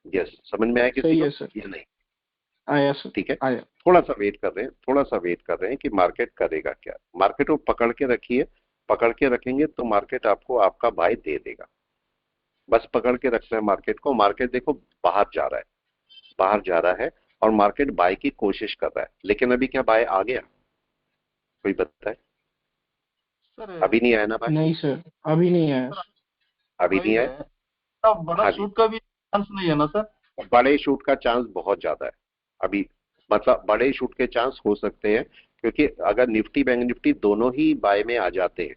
यस, समझ में आया किसी सही को है सर, या नहीं? आया सर, ठीक है, आया। थोड़ा सा वेट कर रहे हैं, थोड़ा सा वेट कर रहे हैं कि मार्केट करेगा क्या। मार्केट को पकड़ के रखिए, पकड़ के रखेंगे तो मार्केट आपको आपका बाय दे देगा। बस पकड़ के रखना है मार्केट को। मार्केट देखो बाहर जा रहा है, बाहर जा रहा है और मार्केट बाय की कोशिश कर रहा है, लेकिन अभी क्या बाय आ गया? कोई बताए? सर अभी नहीं आया ना बाय? नहीं सर, अभी नहीं आया। अभी नहीं प्राइस आया। है, अब बड़ा हाँ जी, शूट का भी चांस नहीं है ना सर? बड़े शूट का चांस बहुत ज्यादा है अभी। मतलब बड़े शूट के चांस हो सकते हैं, क्योंकि अगर निफ्टी बैंक निफ्टी दोनों ही बाय में आ जाते हैं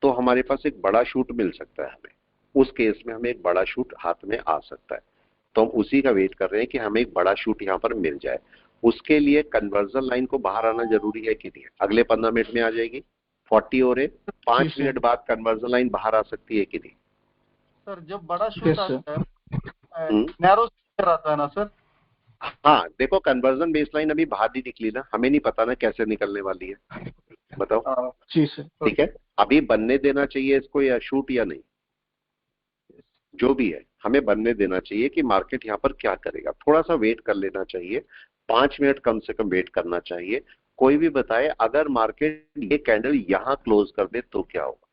तो हमारे पास एक बड़ा शूट मिल सकता है हमें। उस केस में हमें एक बड़ा शूट हाथ में आ सकता है, तो हम उसी का वेट कर रहे हैं कि हमें एक बड़ा शूट यहाँ पर मिल जाए। उसके लिए कन्वर्जन लाइन को बाहर आना जरूरी है कि नहीं? अगले 15 मिनट में आ जाएगी। 40 हो रहे, जी 5 मिनट सर। बाद कन्वर्जन लाइन बाहर आ सकती है कि नहीं? सर जब बड़ा शूट यस सर। आता है, हम्म। नैरो आता है ना सर? हाँ देखो, कन्वर्जन बेसलाइन अभी बाहर नहीं निकली ना, हमें नहीं पता ना कैसे निकलने वाली है, बताओ। जी सर। ठीक है, अभी बनने देना चाहिए इसको या शूट या नहीं? जो भी है हमें बनने देना चाहिए कि मार्केट यहाँ पर क्या करेगा। थोड़ा सा वेट कर लेना चाहिए, 5 मिनट कम से कम वेट करना चाहिए। कोई भी बताए अगर मार्केट ये कैंडल यहाँ क्लोज कर दे तो क्या होगा?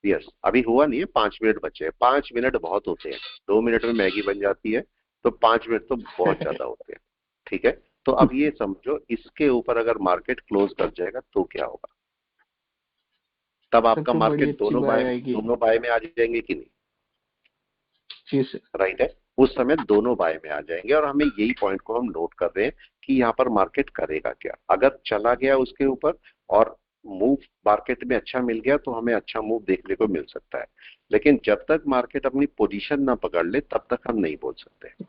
यस, अभी हुआ नहीं है, 5 मिनट बचे हैं। 5 मिनट बहुत होते हैं, 2 मिनट में मैगी बन जाती है, तो 5 मिनट तो बहुत ज्यादा होते हैं। ठीक है, तो अब ये समझो इसके ऊपर अगर मार्केट क्लोज कर जाएगा तो क्या होगा? तब तब आपका तो बड़ी मार्केट अच्छी बाय आएगी। दोनों बाय में आ जाएंगे कि नहीं? जी सर। राइट है, उस समय दोनों बाय में आ जाएंगे और हमें यही पॉइंट को हम नोट कर रहे हैं कि यहाँ पर मार्केट करेगा क्या। अगर चला गया उसके ऊपर और मूव मार्केट में अच्छा मिल गया तो हमें अच्छा मूव देखने को मिल सकता है, लेकिन जब तक मार्केट अपनी पोजीशन ना पकड़ ले तब तक हम नहीं बोल सकते।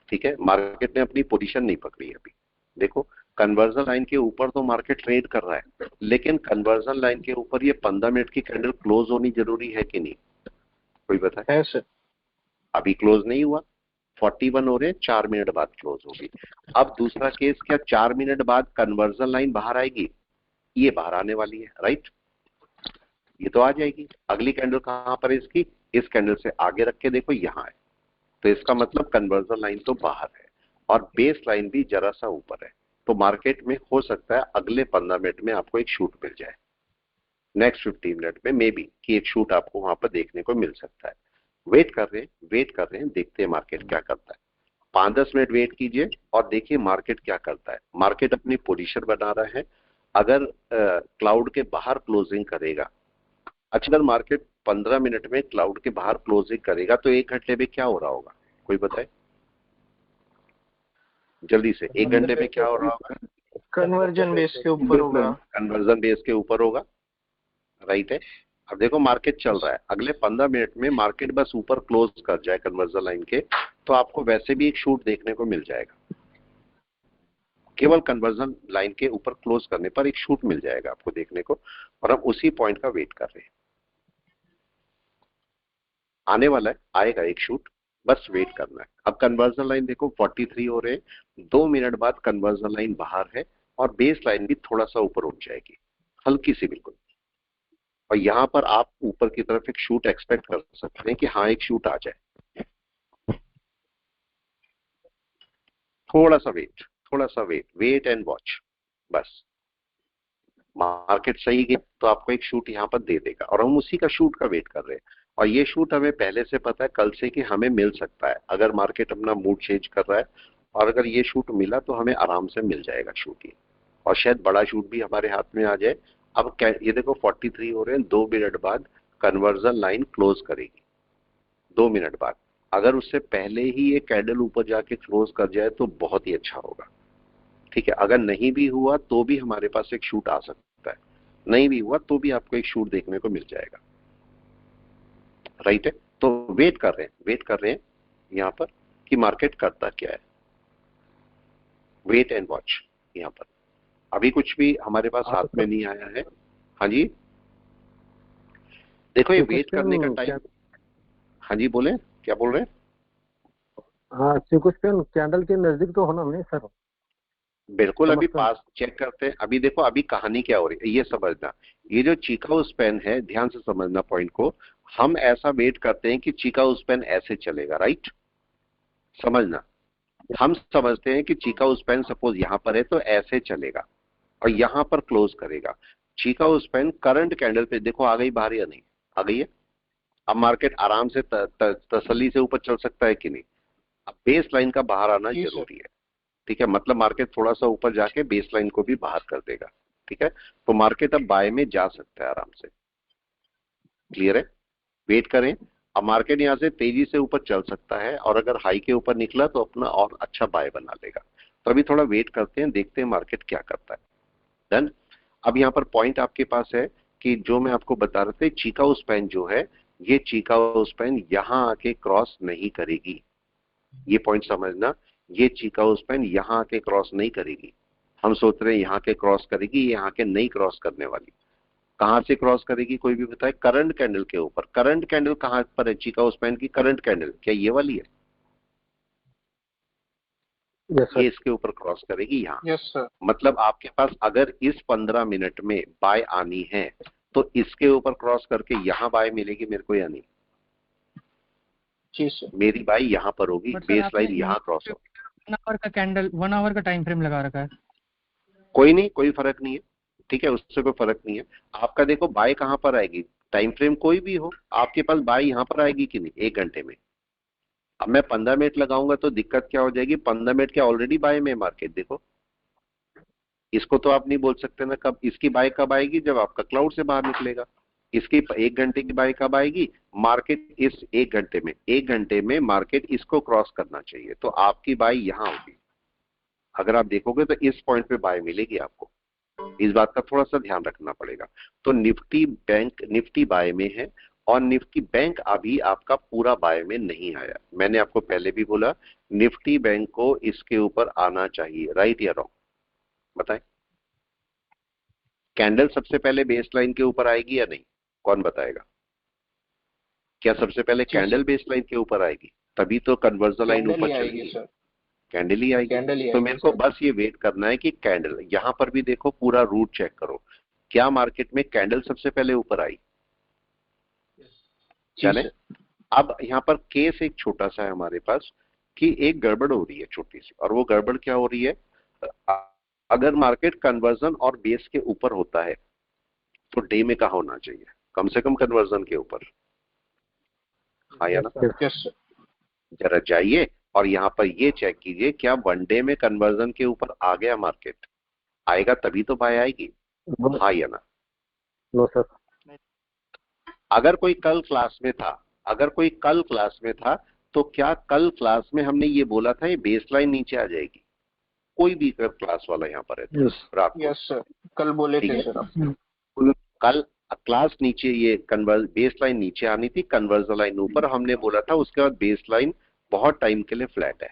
ठीक है, मार्केट ने अपनी पोजीशन नहीं पकड़ी है अभी। देखो, कन्वर्जन लाइन के ऊपर तो मार्केट ट्रेड कर रहा है, लेकिन कन्वर्जन लाइन के ऊपर ये 15 मिनट की कैंडल क्लोज होनी जरूरी है कि नहीं? कोई बताए? है सर। अभी क्लोज नहीं हुआ, 41 हो रहे, 4 मिनट बाद क्लोज होगी। अब दूसरा केस, क्या 4 मिनट बाद कन्वर्जन लाइन बाहर आएगी? ये बाहर आने वाली है, राइट? ये तो आ जाएगी। अगली कैंडल कहां पर है इसकी? इस कैंडल से आगे रख के देखो, यहाँ है। तो इसका मतलब कन्वर्जन लाइन तो बाहर है और बेस लाइन भी जरा सा ऊपर है। तो मार्केट में हो सकता है अगले 15 मिनट में आपको एक शूट मिल जाए, नेक्स्ट 15 मिनट में मे बी कि एक शूट आपको वहां पर देखने को मिल सकता है। वेट कर रहे हैं, वेट कर रहे हैं, देखते हैं मार्केट क्या करता है। 5-10 मिनट वेट कीजिए और देखिए मार्केट क्या करता है। मार्केट अपनी पोजीशन बना रहा है। अगर क्लाउड के बाहर क्लोजिंग करेगा, अच्छा अगर मार्केट 15 मिनट में क्लाउड के बाहर क्लोजिंग करेगा तो 1 घंटे में क्या हो रहा होगा? कोई बताए जल्दी से, 1 घंटे में क्या हो रहा होगा? कन्वर्जन बेस के ऊपर होगा। कन्वर्जन बेस के ऊपर होगा, राइट है। अब देखो मार्केट चल रहा है, अगले 15 मिनट में मार्केट बस ऊपर क्लोज कर जाए कन्वर्जन लाइन के, तो आपको वैसे भी एक शूट देखने को मिल जाएगा। केवल कन्वर्जन लाइन के ऊपर क्लोज करने पर एक शूट मिल जाएगा आपको देखने को, और हम उसी पॉइंट का वेट कर रहे हैं। आने वाला है, आएगा एक शूट, बस वेट करना है। अब कन्वर्जन लाइन देखो 43 हो रहे हैं, 2 मिनट बाद कन्वर्जन लाइन बाहर है और बेस लाइन भी थोड़ा सा ऊपर उठ जाएगी, हल्की सी बिल्कुल। और यहां पर आप ऊपर की तरफ एक शूट एक्सपेक्ट कर सकते हैं कि हाँ एक शूट आ जाए। थोड़ा सा वेट, थोड़ा सा वेट, वेट एंड वॉच बस। मार्केट सही गई तो आपको एक शूट यहाँ पर दे देगा और हम उसी का शूट का वेट कर रहे हैं। और ये शूट हमें पहले से पता है कल से कि हमें मिल सकता है, अगर मार्केट अपना मूड चेंज कर रहा है। और अगर ये शूट मिला तो हमें आराम से मिल जाएगा शूट ये, और शायद बड़ा शूट भी हमारे हाथ में आ जाए। अब ये देखो 43 हो रहे हैं, 2 मिनट बाद कन्वर्जन लाइन क्लोज करेगी। 2 मिनट बाद, अगर उससे पहले ही ये कैंडल ऊपर जाके क्लोज कर जाए तो बहुत ही अच्छा होगा। ठीक है, अगर नहीं भी हुआ तो भी हमारे पास एक शूट आ सकता है, नहीं भी हुआ तो भी आपको एक शूट देखने को मिल जाएगा, राइट है। तो वेट कर रहे हैं, वेट कर रहे हैं यहाँ पर कि मार्केट करता क्या है। वेट एंड वॉच यहाँ पर। अभी कुछ भी हमारे पास हाथ में नहीं आया है। हाँ जी, देखो ये वेट करने का टाइम। हाँ जी बोले, क्या बोल रहे हैं? हाँ, सिक्वेंशियल कैंडल के नजदीक तो होना नहीं सर? बिल्कुल, अभी समझता हूँ। पास चेक करते हैं। अभी देखो अभी कहानी क्या हो रही है ये समझना। ये जो चिकागो स्पैन है, ध्यान से समझना पॉइंट को। हम ऐसा वेट करते हैं कि चिकागो स्पैन ऐसे चलेगा, राइट? समझना, हम समझते हैं कि चिकागो स्पैन सपोज यहाँ पर है तो ऐसे चलेगा और यहाँ पर क्लोज करेगा। चिकागो स्पैन करंट कैंडल पे देखो आ गई बाहर या नहीं? आ गई है। अब मार्केट आराम से तसल्ली से ऊपर चल सकता है कि नहीं? अब बेस लाइन का बाहर आना जी, जरूरी है, ठीक है, मतलब मार्केट थोड़ा सा ऊपर जाके बेस लाइन को भी बाहर कर देगा, ठीक है, तो मार्केट अब बाय में जा सकता है आराम से। क्लियर है? वेट करें, अब मार्केट यहाँ से तेजी से ऊपर चल सकता है और अगर हाई के ऊपर निकला तो अपना और अच्छा बाय बना लेगा। तो अभी थोड़ा वेट करते हैं, देखते हैं मार्केट क्या करता है। डन। अब यहाँ पर पॉइंट आपके पास है कि जो मैं आपको बता रहा था, चिकागो स्पैन जो है, ये चिकागो स्पैन यहाँ आके क्रॉस नहीं करेगी, ये पॉइंट समझना, ये चिकागो स्पैन यहाँ आके क्रॉस नहीं करेगी। हम सोच रहे हैं यहाँ के क्रॉस करेगी, यहाँ के नहीं क्रॉस करने वाली। कहां से क्रॉस करेगी कोई भी बताए? करंट कैंडल के ऊपर। करंट कैंडल कहां पर है चिकागो स्पैन की? करंट कैंडल क्या ये वाली है? यस ये सर। इसके ऊपर क्रॉस करेगी यहाँ। Yes sir. मतलब आपके पास अगर इस 15 मिनट में बाय आनी है तो इसके ऊपर क्रॉस करके यहाँ बाय मिलेगी मेरे को या नहीं? जी सर। मेरी बाय यहाँ पर होगी, बेस लाइन यहाँ क्रॉस होगी। 1 आवर का कैंडल, 1 आवर का टाइम फ्रेम लगा रखा है। कोई नहीं, कोई फर्क नहीं है, ठीक है, उससे कोई फर्क नहीं है। आपका देखो बाय कहां पर आएगी, टाइम फ्रेम कोई भी हो, आपके पास बाय यहां पर आएगी कि नहीं? 1 घंटे में। अब मैं 15 मिनट लगाऊंगा तो दिक्कत क्या हो जाएगी? 15 मिनट क्या ऑलरेडी बाय में मार्केट, देखो इसको तो आप नहीं बोल सकते ना कब इसकी बाय कब आएगी, जब आपका क्लाउड से बाहर निकलेगा। इसकी 1 घंटे की बाय कब आएगी? मार्केट इस 1 घंटे में मार्केट इसको क्रॉस करना चाहिए, तो आपकी बाय यहां होगी। अगर आप देखोगे तो इस पॉइंट पे बाय मिलेगी आपको, इस बात का थोड़ा सा ध्यान रखना पड़ेगा। तो निफ्टी बैंक, निफ्टी बाय में है और निफ्टी बैंक अभी आपका पूरा बाय में नहीं आया। मैंने आपको पहले भी बोला निफ्टी बैंक को इसके ऊपर आना चाहिए, राइट या रॉन्ग बताएं? कैंडल सबसे पहले बेस लाइन के ऊपर आएगी या नहीं? कौन बताएगा? क्या सबसे पहले कैंडल बेस लाइन के ऊपर आएगी? तभी तो कन्वर्जन लाइन ऊपर चलेगी। कैंडल ही आएगी। तो मेरे को बस ये वेट करना है कि कैंडल यहां पर भी देखो, पूरा रूट चेक करो, क्या मार्केट में कैंडल सबसे पहले ऊपर आई? जाने अब यहां पर केस एक छोटा सा है हमारे पास कि एक गड़बड़ हो रही है छोटी सी, और वो गड़बड़ क्या हो रही है? अगर मार्केट कन्वर्जन और बेस के ऊपर होता है तो डे में कहा होना चाहिए? कम से कम कन्वर्जन के ऊपर, हाँ या ना? जरा जाइए और यहाँ पर ये चेक कीजिए, क्या वनडे में कन्वर्जन के ऊपर आ गया मार्केट? आएगा तभी तो बाय आएगी, हाँ या ना? No sir. अगर कोई कल क्लास में था तो क्या कल क्लास में हमने ये बोला था ये बेस लाइन नीचे आ जाएगी? कोई भी क्लास वाला यहाँ पर है तो रात को, यस सर, कल बोले थे सर आप। कल क्लास नीचे, ये बेस लाइन नीचे आनी थी, कन्वर्जन लाइन ऊपर, हमने बोला था उसके बाद बेस लाइन बहुत टाइम के लिए फ्लैट है,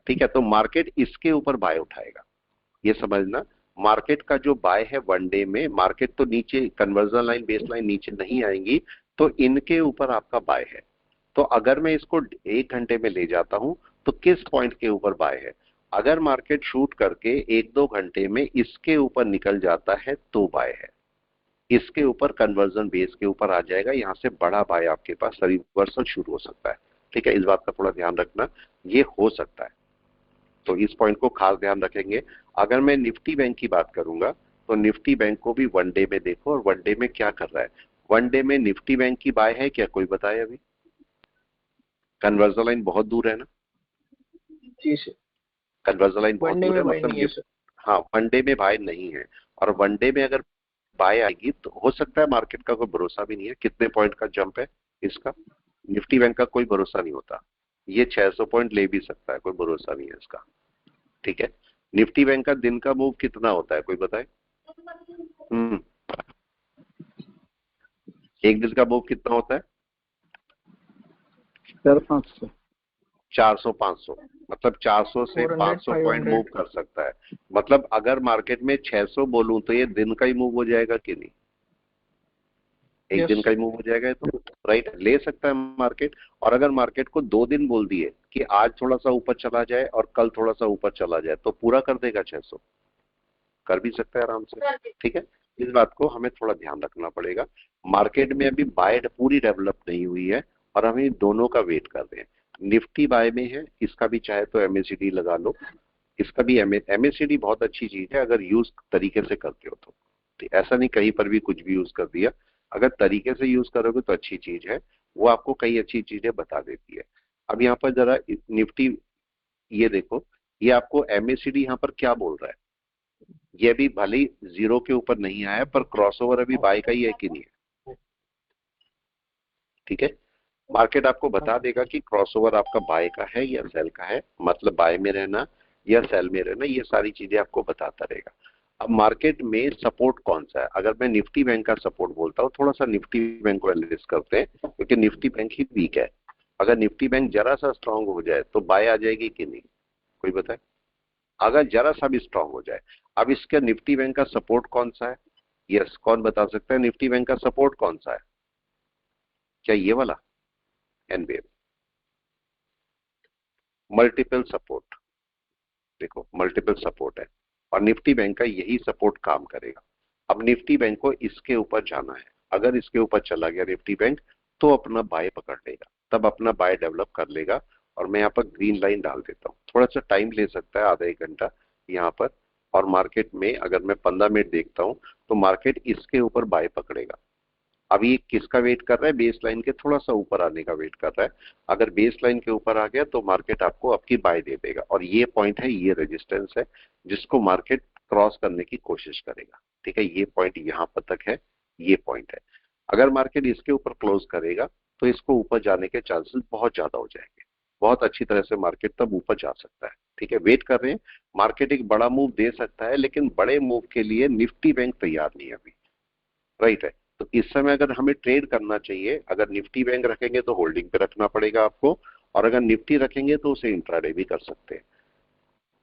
ठीक है, तो मार्केट इसके ऊपर बाय उठाएगा। ये समझना, मार्केट का जो बाय है वनडे में, मार्केट तो नीचे कन्वर्जन लाइन बेस लाइन नीचे नहीं आएंगी, तो इनके ऊपर आपका बाय है। तो अगर मैं इसको 1 घंटे में ले जाता हूं तो किस पॉइंट के ऊपर बाय है? अगर मार्केट शूट करके 1-2 घंटे में इसके ऊपर निकल जाता है तो बाय है, इसके ऊपर कन्वर्जन बेस के ऊपर आ जाएगा, यहां से बड़ा बाय आपके पास रिवर्सल शुरू हो सकता है, ठीक है, इस बात का थोड़ा ध्यान रखना, ये हो सकता है, तो इस पॉइंट को खास ध्यान रखेंगे। अगर मैं निफ्टी बैंक की बात करूंगा तो निफ्टी बैंक को भी वनडे में देखो, और वनडे में क्या कर रहा है? वनडे में निफ्टी बैंक की बाय है क्या? कोई बताए अभी? कन्वर्जन लाइन बहुत दूर है ना, जी सर। कन्वर्जन लाइन बहुत दूर है, मतलब हाँ वनडे में बाय नहीं है, और वनडे में अगर बाय आएगी तो हो सकता है, मार्केट का कोई भरोसा भी नहीं है, कितने पॉइंट का जंप है इसका, निफ्टी बैंक का कोई भरोसा नहीं होता, ये 600 पॉइंट ले भी सकता है, कोई भरोसा नहीं है इसका, ठीक है। निफ्टी बैंक का दिन का मूव कितना होता है कोई बताए? एक दिन का मूव कितना होता है? 400-500, मतलब 400 से 500 पॉइंट मूव कर सकता है। मतलब अगर मार्केट में 600 बोलूं तो ये दिन का ही मूव हो जाएगा कि नहीं? एक दिन का ही मूव हो जाएगा, तो राइट ले सकता है मार्केट। और अगर मार्केट को 2 दिन बोल दिए कि आज थोड़ा सा ऊपर चला जाए और कल थोड़ा सा ऊपर चला जाए, तो पूरा कर देगा 600, कर भी सकता है आराम से, ठीक है। इस बात को हमें थोड़ा ध्यान रखना पड़ेगा। मार्केट में अभी बाय पूरी डेवलप नहीं हुई है और हम इन दोनों का वेट कर रहे हैं। निफ्टी बाय में है, इसका भी चाहे तो एमएसीडी लगा लो, इसका भी एमएसीडी बहुत अच्छी चीज है अगर यूज तरीके से करते हो तो, ऐसा नहीं कहीं पर भी कुछ भी यूज कर दिया, अगर तरीके से यूज करोगे तो अच्छी चीज है। वो आपको कई अच्छी चीजें बता देती है। अब यहाँ पर जरा निफ्टी ये देखो, ये आपको एमएसीडी यहाँ पर क्या बोल रहा है, ये भी भले ही जीरो के ऊपर नहीं आया पर क्रॉसओवर अभी बाय का ही है कि नहीं है। ठीक है, मार्केट आपको बता देगा कि क्रॉसओवर आपका बाय का है या सेल का है, मतलब बाय में रहना या सेल में रहना, ये सारी चीजें आपको बताता रहेगा। अब मार्केट में सपोर्ट कौन सा है, अगर मैं निफ्टी बैंक का सपोर्ट बोलता हूँ, थोड़ा सा निफ्टी बैंक को एनालिसिस करते हैं क्योंकि निफ्टी बैंक ही वीक है। अगर निफ्टी बैंक जरा सा स्ट्रांग हो जाए तो बाय आ जाएगी कि नहीं, कोई बताए, अगर जरा सा भी स्ट्रांग हो जाए। अब इसका निफ्टी बैंक का सपोर्ट कौन सा है, यस कौन बता सकता है निफ्टी बैंक का सपोर्ट कौन सा है, क्या ये वाला एनबीएफ मल्टीपल सपोर्ट, देखो मल्टीपल सपोर्ट है और निफ्टी बैंक का यही सपोर्ट काम करेगा। अब निफ्टी बैंक को इसके ऊपर जाना है, अगर इसके ऊपर चला गया निफ्टी बैंक तो अपना बाय पकड़ लेगा, तब अपना बाय डेवलप कर लेगा। और मैं यहाँ पर ग्रीन लाइन डाल देता हूँ, थोड़ा सा टाइम ले सकता है, आधा एक घंटा यहाँ पर। और मार्केट में अगर मैं 15 मिनट देखता हूँ तो मार्केट इसके ऊपर बाय पकड़ेगा। अभी किसका वेट कर रहा है, बेस लाइन के थोड़ा सा ऊपर आने का वेट कर रहा है। अगर बेस लाइन के ऊपर आ गया तो मार्केट आपको आपकी बाय दे देगा और ये पॉइंट है, ये रेजिस्टेंस है जिसको मार्केट क्रॉस करने की कोशिश करेगा। ठीक है, ये पॉइंट यहाँ पर तक है, ये पॉइंट है। अगर मार्केट इसके ऊपर क्लोज करेगा तो इसको ऊपर जाने के चांसेस बहुत ज्यादा हो जाएंगे, बहुत अच्छी तरह से मार्केट तब ऊपर जा सकता है। ठीक है, वेट कर रहे हैं, मार्केट एक बड़ा मूव दे सकता है लेकिन बड़े मूव के लिए निफ्टी बैंक तैयार नहीं है अभी, राइट है। तो इस समय अगर हमें ट्रेड करना चाहिए, अगर निफ्टी बैंक रखेंगे तो होल्डिंग पे रखना पड़ेगा आपको, और अगर निफ्टी रखेंगे तो उसे इंट्राडे भी कर सकते हैं।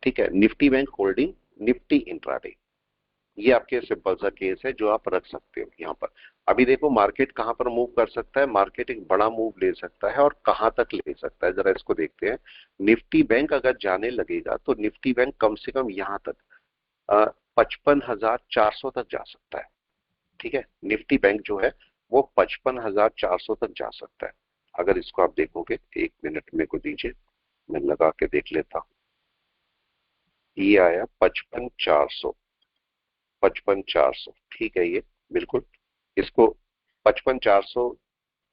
ठीक है, Nifty bank holding, Nifty intraday, ये आपके सिंपल सा केस है जो आप रख सकते हो यहाँ पर। अभी देखो मार्केट कहाँ पर मूव कर सकता है, मार्केट एक बड़ा मूव ले सकता है और कहाँ तक ले सकता है, जरा इसको देखते हैं। निफ्टी बैंक अगर जाने लगेगा तो निफ्टी बैंक कम से कम यहाँ तक 55,400 तक जा सकता है। ठीक है, निफ्टी बैंक जो है वो 55,400 तक जा सकता है। अगर इसको आप देखोगे, एक मिनट मेरे को दीजिए, मैं लगा के देख लेता हूँ। ये आया 55,400, 55,400, ठीक है, ये बिल्कुल इसको 55,400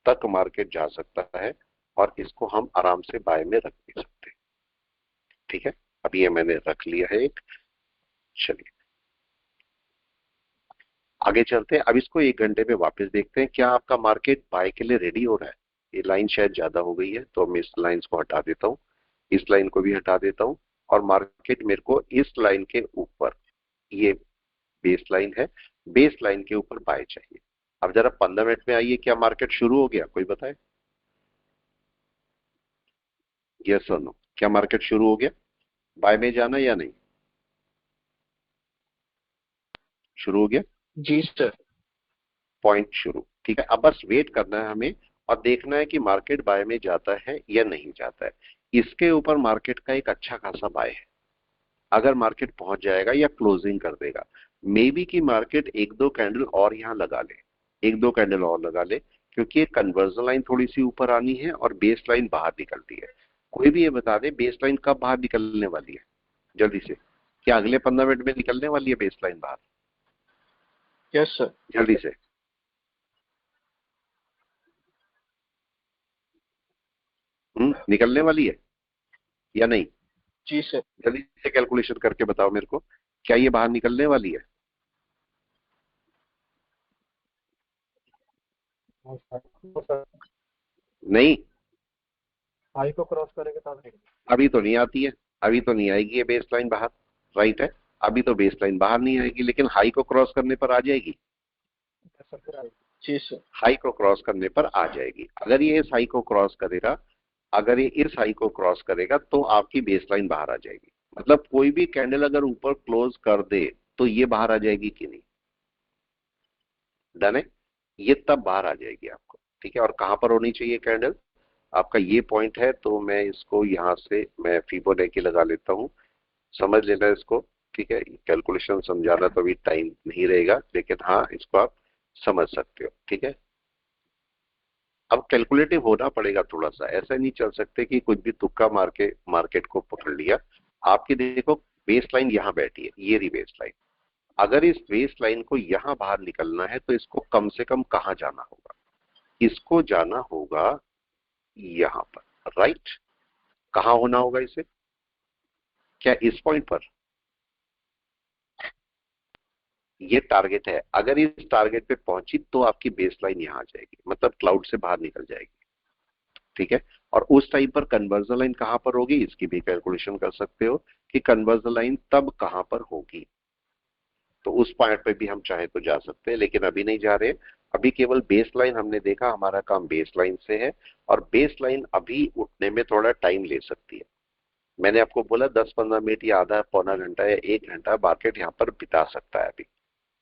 तक मार्केट जा सकता है और इसको हम आराम से बाय में रख भी सकते हैं। ठीक है, अब ये मैंने रख लिया है एक। चलिए आगे चलते हैं, अब इसको एक घंटे में वापस देखते हैं, क्या आपका मार्केट बाय के लिए रेडी हो रहा है। ये लाइन शायद ज्यादा हो गई है तो मैं इस लाइन को हटा देता हूँ, इस लाइन को भी हटा देता हूँ और मार्केट मेरे को इस लाइन के ऊपर, ये बेस लाइन है, बेस लाइन के ऊपर बाय चाहिए। अब जरा 15 मिनट में आइए, क्या मार्केट शुरू हो गया, कोई बताए, यस और नो, क्या मार्केट शुरू हो गया, बाय में जाना या नहीं, शुरू हो गया, जी सर। पॉइंट शुरू। ठीक है, अब बस वेट करना है हमें और देखना है कि मार्केट बाय में जाता है या नहीं जाता है। इसके ऊपर मार्केट का एक अच्छा खासा बाय है, अगर मार्केट पहुंच जाएगा या क्लोजिंग कर देगा, मे बी कि मार्केट एक दो कैंडल और यहाँ लगा ले, एक दो कैंडल और लगा ले, क्योंकि ये कन्वर्जन लाइन थोड़ी सी ऊपर आनी है और बेस लाइन बाहर निकलती है। कोई भी ये बता दे बेस लाइन कब बाहर निकलने वाली है, जल्दी से, क्या अगले 15 मिनट में निकलने वाली है बेस लाइन बाहर, यस सर। जल्दी से, निकलने वाली है या नहीं, जी सर। जल्दी से कैलकुलेशन करके बताओ मेरे को, क्या ये बाहर निकलने वाली है, नहीं, हाई को क्रॉस करेंगे तब नहीं। अभी तो नहीं आती है, अभी तो नहीं आएगी ये बेस लाइन बाहर, राइट है, अभी तो बेस लाइन बाहर नहीं आएगी, लेकिन हाई को क्रॉस करने पर आ जाएगी, जी सर। हाई को क्रॉस करने पर आ जाएगी। अगर ये इस हाई को क्रॉस करेगा, अगर ये इस हाई को क्रॉस करेगा तो आपकी बेस लाइन बाहर आ जाएगी। मतलब कोई भी कैंडल अगर ऊपर क्लोज कर दे तो ये बाहर आ जाएगी कि नहीं, डन है, ये तब बाहर आ जाएगी आपको। ठीक है, और कहां पर होनी चाहिए कैंडल, आपका ये पॉइंट है, तो मैं इसको यहाँ से मैं फिबोनाची लगा लेता हूँ, समझ लेना इसको। ठीक है, कैलकुलेशन समझाना तो अभी टाइम नहीं रहेगा, लेकिन हाँ इसको आप समझ सकते हो। ठीक है, अब कैलकुलेटिव होना पड़ेगा थोड़ा सा, ऐसा नहीं चल सकते कि कुछ भी तुक्का मार के मार्केट को पकड़ लिया। आपकी देखो बेस लाइन यहाँ बैठी है, ये रही बेस लाइन, अगर इस बेस लाइन को यहाँ बाहर निकलना है तो इसको कम से कम कहाँ जाना होगा, इसको जाना होगा यहां पर, राइट। कहां होना होगा इसे? क्या इस पॉइंट पर? ये टारगेट है। अगर इस टारगेट पे पहुंची तो आपकी बेस लाइन यहां आ जाएगी, मतलब क्लाउड से बाहर निकल जाएगी, ठीक है। और उस टाइम पर कन्वर्जन लाइन कहां पर होगी, इसकी भी कैलकुलेशन कर सकते हो कि कन्वर्जन लाइन तब कहां पर होगी। तो उस पॉइंट पे भी हम चाहे तो जा सकते हैं, लेकिन अभी नहीं जा रहे। अभी केवल बेस लाइन हमने देखा, हमारा काम बेस लाइन से है, और बेस लाइन अभी उठने में थोड़ा टाइम ले सकती है। मैंने आपको बोला 10-15 मिनट या आधा पौना घंटा या 1 घंटा मार्केट यहाँ पर बिता सकता है। अभी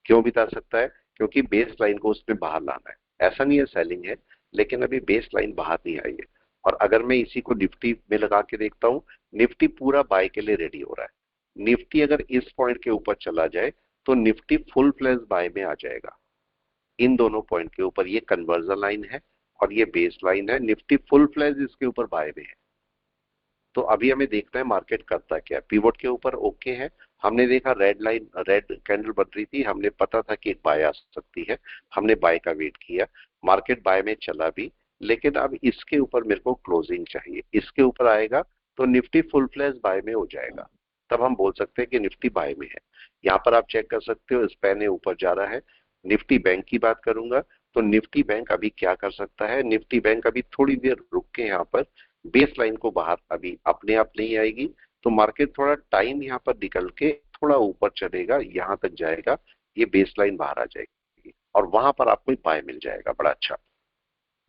क्यों बिता सकता है? क्योंकि बेस लाइन को उसमें बाहर लाना है। ऐसा नहीं है सेलिंग है, लेकिन अभी बेस लाइन बाहर नहीं आई है। और अगर मैं इसी को निफ्टी में लगा के देखता हूँ, निफ्टी पूरा बाय के लिए रेडी हो रहा है। निफ्टी अगर इस पॉइंट के ऊपर चला जाए तो निफ्टी फुल फ्लैश बाय में आ जाएगा। इन दोनों पॉइंट के ऊपर ये कन्वर्जन लाइन है और ये बेस लाइन है, निफ्टी फुल फ्लैश इसके ऊपर बाय में है। तो अभी हमें देखना है मार्केट करता क्या है। पिवोट के ऊपर ओके है, हमने देखा रेड लाइन, रेड कैंडल बन रही थी, हमने पता था कि एक बाय आ सकती है, हमने बाय का वेट किया, मार्केट बाय में चला भी। लेकिन अब इसके ऊपर मेरे को क्लोजिंग चाहिए। इसके ऊपर आएगा तो निफ्टी फुल फ्लैश बाय में हो जाएगा, तब हम बोल सकते हैं कि निफ्टी बाय में है। यहाँ पर आप चेक कर सकते हो, स्पैन ऊपर जा रहा है। निफ्टी बैंक की बात करूंगा तो निफ्टी बैंक अभी क्या कर सकता है, निफ्टी बैंक अभी थोड़ी देर रुक के यहाँ पर बेस लाइन को बाहर अभी अपने आप नहीं आएगी, तो मार्केट थोड़ा टाइम यहाँ पर निकल के थोड़ा ऊपर चलेगा, यहां तक जाएगा, ये बेस लाइन बाहर आ जाएगी और वहां पर आपको बाय मिल जाएगा बड़ा अच्छा।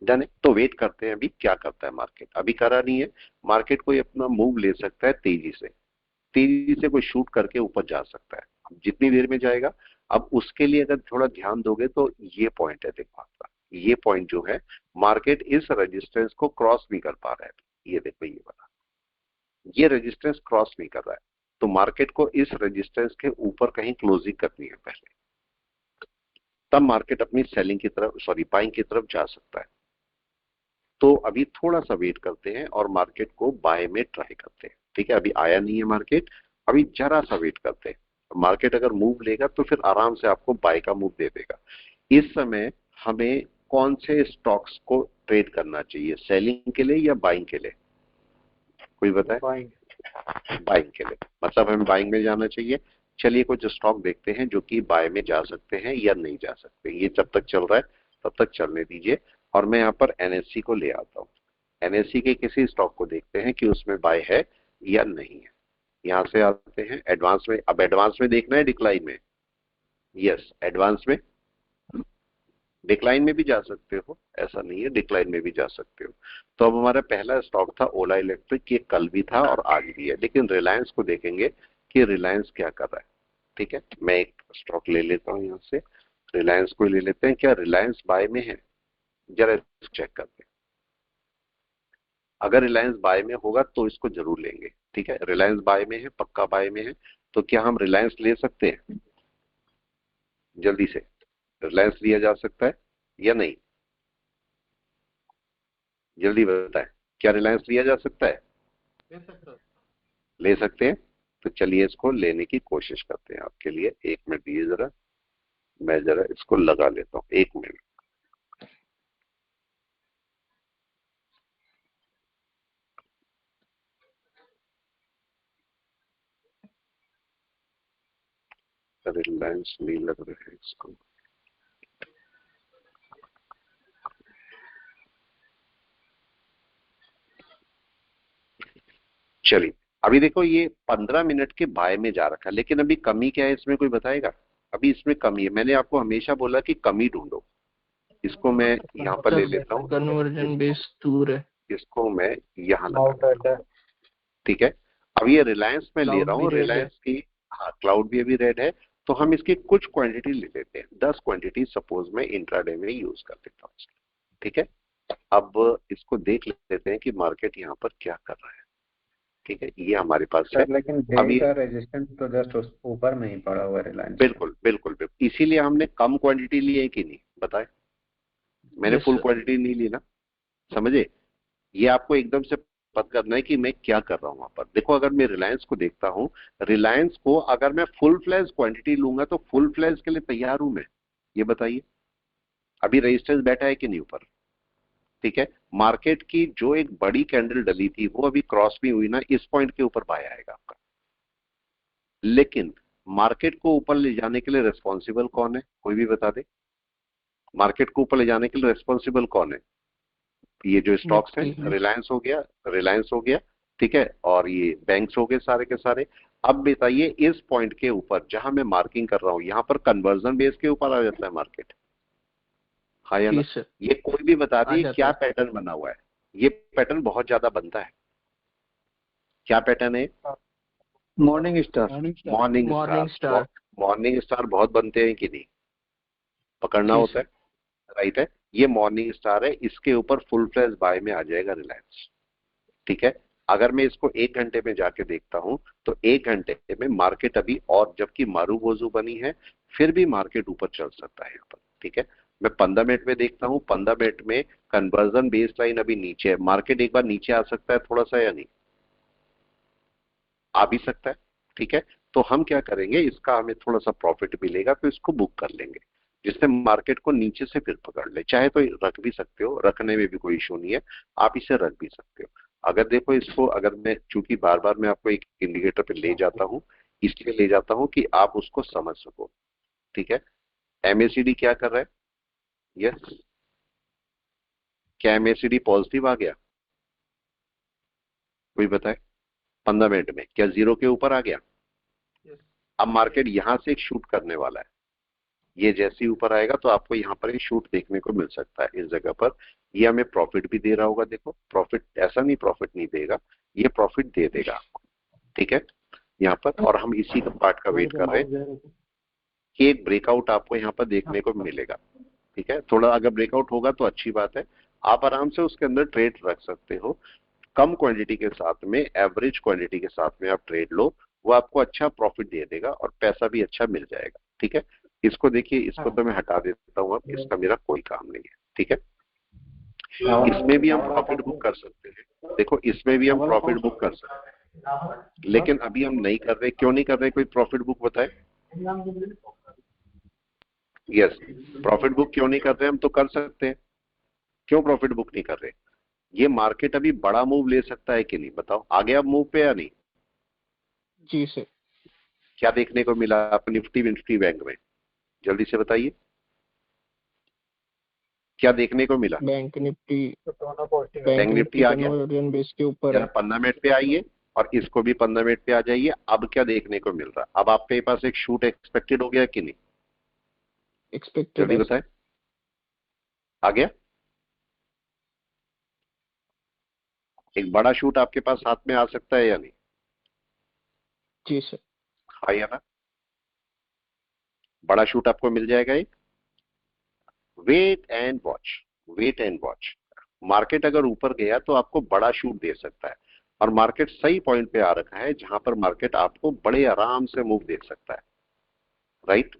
डन है। तो वेट करते हैं अभी क्या करता है मार्केट। अभी करा नहीं है, मार्केट कोई अपना मूव ले सकता है तेजी से, तेजी से कोई शूट करके ऊपर जा सकता है। जितनी देर में जाएगा, अब उसके लिए अगर थोड़ा ध्यान दोगे तो ये पॉइंट है, देखो आपका ये पॉइंट जो है, मार्केट इस रेजिस्टेंस को क्रॉस नहीं कर पा रहा है। ये देखो, ये वाला, ये रेजिस्टेंस क्रॉस नहीं कर रहा है, तो मार्केट को इस रेजिस्टेंस के ऊपर कहीं क्लोजिंग करनी है पहले, तब मार्केट अपनी सेलिंग की तरफ, सॉरी बाइंग की तरफ जा सकता है। तो अभी थोड़ा सा वेट करते हैं और मार्केट को बाय में ट्राई करते हैं, ठीक है। अभी आया नहीं है मार्केट, अभी जरा सा वेट करते हैं। मार्केट अगर मूव लेगा तो फिर आराम से आपको बाय का मूव दे देगा। इस समय हमें कौन से स्टॉक्स को ट्रेड करना चाहिए, सेलिंग के लिए या बाइंग के लिए? कोई बताए? बाइंग के लिए, मतलब हमें बाइंग में जाना चाहिए। चलिए कुछ स्टॉक देखते हैं जो कि बाय में जा सकते हैं या नहीं जा सकते। ये जब तक चल रहा है तब तक चलने दीजिए, और मैं यहाँ पर एनएससी को ले आता हूँ। एनएससी के किसी स्टॉक को देखते हैं कि उसमें बाय है या नहीं है। यहाँ से आते हैं एडवांस में। अब एडवांस में देखना है डिक्लाइन में, यस एडवांस में, डिक्लाइन में भी जा सकते हो, ऐसा नहीं है, डिक्लाइन में भी जा सकते हो। तो अब हमारा पहला स्टॉक था ओला इलेक्ट्रिक, ये कल भी था और आज भी है। लेकिन रिलायंस को देखेंगे कि रिलायंस क्या कर रहा है, ठीक है। मैं एक स्टॉक ले लेता हूँ यहाँ से, रिलायंस को ले लेते हैं। क्या रिलायंस बाय में है? जरा चेक करते हैं। अगर रिलायंस बाय में होगा तो इसको जरूर लेंगे, ठीक है। रिलायंस बाय में है, पक्का बाय में है, तो क्या हम रिलायंस ले सकते हैं? जल्दी से, रिलायंस लिया जा सकता है या नहीं? जल्दी बताएं, क्या रिलायंस लिया जा सकता है? ले सकते हो। ले सकते हैं। तो चलिए इसको लेने की कोशिश करते हैं आपके लिए। 1 मिनट दीजिए जरा, मैं जरा इसको लगा लेता हूँ, 1 मिनट। रिलायंस नहीं लग रहा है इसको। चलिए अभी देखो, ये 15 मिनट के बाय में जा रखा है, लेकिन अभी कमी क्या है इसमें, कोई बताएगा? अभी इसमें कमी है, मैंने आपको हमेशा बोला कि कमी ढूंढो। इसको मैं यहाँ पर ले लेता हूँ, कन्वर्जन बेस दूर है, इसको मैं यहाँ लगा, ठीक है। अब ये रिलायंस में ले Cloud रहा भी हूँ, red है। रिलायंस की, हाँ क्लाउड भी अभी रेड है। तो हम इसकी कुछ क्वांटिटी ले लेते हैं, 10 क्वांटिटी सपोज मैं इंट्राडे में यूज कर देता हूँ, ठीक है। अब इसको देख लेते हैं कि मार्केट यहाँ पर क्या कर रहा है, ठीक है। ये हमारे पास है। सर लेकिन अभी का रेजिस्टेंस तो जस्ट ऊपर में ही पड़ा हुआ है रिलायंस। बिल्कुल बिल्कुल बिल्कुल, इसीलिए हमने कम क्वांटिटी ली है कि नहीं बताए? मैंने Yes, फुल sir. क्वांटिटी नहीं ली ना, समझे। ये आपको एकदम से पता करना है कि मैं क्या कर रहा हूं वहां पर। देखो अगर मैं रिलायंस को देखता हूं, रिलायंस को अगर मैं फुल फ्लैश क्वांटिटी लूंगा तो फुल फ्लैश के लिए तैयार हूं मैं, ये बताइए। अभी रेजिस्टेंस बैठा है कि नहीं ऊपर? ठीक है, मार्केट की जो एक बड़ी कैंडल डली थी वो अभी क्रॉस भी हुई ना, इस पॉइंट के ऊपर बाय आएगा आपका। लेकिन मार्केट को ऊपर ले जाने के लिए रिस्पॉन्सिबल कौन है, कोई भी बता दे। मार्केट को ऊपर ले जाने के लिए रिस्पॉन्सिबल कौन है? ये जो स्टॉक्स हैं, निफ्टी। रिलायंस हो गया, रिलायंस हो गया, ठीक है, और ये बैंक्स हो गए सारे के सारे। अब बताइए इस पॉइंट के ऊपर जहां मैं मार्किंग कर रहा हूं, यहां पर कन्वर्जन बेस के ऊपर आ जाता है मार्केट, हाँ या जी ना? सर, ये कोई भी बता आ दिए जाता क्या है। पैटर्न बना हुआ है। ये पैटर्न बहुत ज्यादा बनता है। क्या पैटर्न है? Morning star. Morning morning star. Star. Morning star बहुत बनते हैं कि नहीं? पकड़ना जी होता सर। है, राइट है। ये मॉर्निंग स्टार है, इसके ऊपर फुल फ्लैश बाय में आ जाएगा रिलायंस, ठीक है। अगर मैं इसको 1 घंटे में जाके देखता हूं तो 1 घंटे में मार्केट अभी, और जबकि मारूबोजू बनी है, फिर भी मार्केट ऊपर चल सकता है यहाँ पर, ठीक है। मैं 15 मिनट में देखता हूं, 15 मिनट में कन्वर्जन बेस लाइन अभी नीचे है, मार्केट एक बार नीचे आ सकता है थोड़ा सा या नहीं? आ भी सकता है, ठीक है। तो हम क्या करेंगे, इसका हमें थोड़ा सा प्रॉफिट मिलेगा तो इसको बुक कर लेंगे, जिससे मार्केट को नीचे से फिर पकड़ ले। चाहे तो रख भी सकते हो, रखने में भी कोई इशू नहीं है, आप इसे रख भी सकते हो। अगर देखो इसको, अगर मैं, चूंकि बार बार मैं आपको एक इंडिकेटर पे ले जाता हूं, इसलिए ले जाता हूं कि आप उसको समझ सको, ठीक है। एमएसीडी क्या कर रहा है? यस, क्या एमएसीडी पॉजिटिव आ गया? कोई बताए? 15 मिनट में क्या जीरो के ऊपर आ गया? अब मार्केट यहां से एक शूट करने वाला है, ये जैसे ही ऊपर आएगा तो आपको यहाँ पर एक शूट देखने को मिल सकता है इस जगह पर। ये हमें प्रॉफिट भी दे रहा होगा, देखो प्रॉफिट, ऐसा नहीं प्रॉफिट नहीं देगा, ये प्रॉफिट दे देगा आपको, ठीक है, यहाँ पर। और हम इसी का पार्ट का वेट कर रहे हैं कि एक ब्रेकआउट आपको यहाँ पर देखने को मिलेगा, ठीक है। थोड़ा अगर ब्रेकआउट होगा तो अच्छी बात है, आप आराम से उसके अंदर ट्रेड रख सकते हो। कम क्वांटिटी के साथ में, एवरेज क्वांटिटी के साथ में आप ट्रेड लो, वो आपको अच्छा प्रॉफिट दे देगा और पैसा भी अच्छा मिल जाएगा, ठीक है। इसको देखिए, इसको तो मैं हटा देता हूँ, अब इसका मेरा कोई काम नहीं है, ठीक है। इसमें भी हम प्रॉफिट बुक कर सकते हैं, देखो इसमें भी हम प्रॉफिट बुक कर सकते हैं, लेकिन अभी हम नहीं कर रहे। क्यों नहीं कर रहे? कोई प्रॉफिट बुक बताए? यस, प्रॉफिट बुक क्यों नहीं कर रहे? हम तो कर सकते हैं, क्यों प्रॉफिट बुक नहीं कर रहे? ये मार्केट अभी बड़ा मूव ले सकता है कि नहीं, बताओ, आगे अब मूव पे या नहीं? जी सर। क्या देखने को मिला आप निफ्टी विफ्टी बैंक में, जल्दी से बताइए, क्या देखने को मिला? Bank nifty. Bank bank nifty nifty आ गया, कन्वर्जन बेस के ऊपर जरा है। 15 मिनट पे आइए, और इसको भी 15 मिनट पे आ जाइए। अब क्या देखने को मिल रहा? अब आपके पास एक शूट एक्सपेक्टेड हो गया कि नहीं? एक्सपेक्टेड जल्दी है बताएं, सर। आ गया? एक बड़ा शूट आपके पास हाथ में आ सकता है या नहीं? जी सर। हाँ या ना? बड़ा शूट आपको मिल जाएगा एक। Wait and watch, wait and watch. Market अगर ऊपर गया तो आपको बड़ा शूट दे सकता है, और मार्केट सही पॉइंट पे आ रखा है जहां पर मार्केट आपको बड़े आराम से मूव दे सकता है, राइट।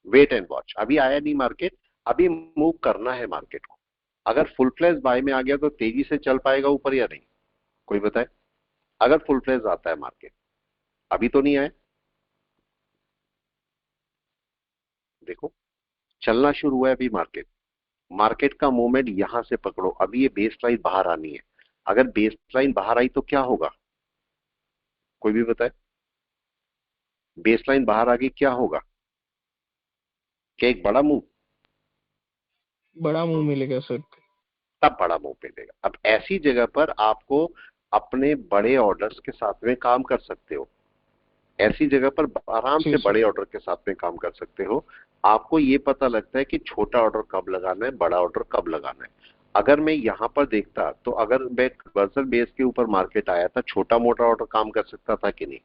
वेट एंड वॉच, अभी आया नहीं मार्केट, अभी मूव करना है मार्केट को। अगर फुल फ्लैश बाय में आ गया तो तेजी से चल पाएगा ऊपर या नहीं, कोई बताए? अगर फुल फ्लैश आता है मार्केट, अभी तो नहीं आया, देखो चलना शुरू हुआ है अभी मार्केट। मार्केट का मूवमेंट यहां से पकड़ो, अभी ये बेस लाइन बाहर आनी है। अगर बेस लाइन बाहर आई तो क्या होगा, कोई भी बताए? बेस लाइन बाहर आ गई क्या होगा? क्या एक बड़ा मूव? बड़ा मुंह मिलेगा सर। तब बड़ा मूव मिलेगा। अब ऐसी जगह पर आपको अपने बड़े ऑर्डर्स के साथ में काम कर सकते हो, ऐसी जगह पर आराम जी से सर। बड़े ऑर्डर के साथ में काम कर सकते हो। आपको ये पता लगता है कि छोटा ऑर्डर कब लगाना है, बड़ा ऑर्डर कब लगाना है। अगर मैं यहां पर देखता तो, अगर मैं कर्सर बेस के ऊपर मार्केट आया था, छोटा मोटा ऑर्डर काम कर सकता था कि नहीं?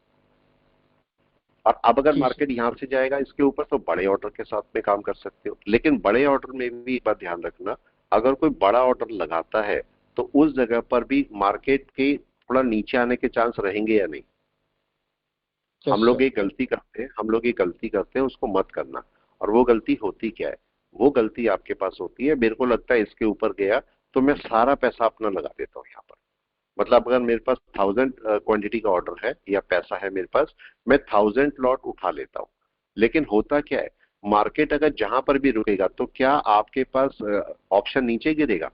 और अब अगर जी सर। मार्केट यहां से जाएगा इसके ऊपर तो बड़े ऑर्डर के साथ में काम कर सकते हो। लेकिन बड़े ऑर्डर में भी एक बात ध्यान रखना, अगर कोई बड़ा ऑर्डर लगाता है तो उस जगह पर भी मार्केट के थोड़ा नीचे आने के चांस रहेंगे या नहीं? यस हम लोग सर। एक गलती करते हैं, हम लोग एक गलती करते हैं, उसको मत करना। और वो गलती होती क्या है? वो गलती आपके पास होती है, मेरे को लगता है इसके ऊपर गया तो मैं सारा पैसा अपना लगा देता हूँ यहाँ पर। मतलब अगर मेरे पास 1000 क्वांटिटी का ऑर्डर है या पैसा है मेरे पास, मैं 1000 लॉट उठा लेता हूँ। लेकिन होता क्या है, मार्केट अगर जहां पर भी रुकेगा तो क्या आपके पास ऑप्शन नीचे गिरेगा?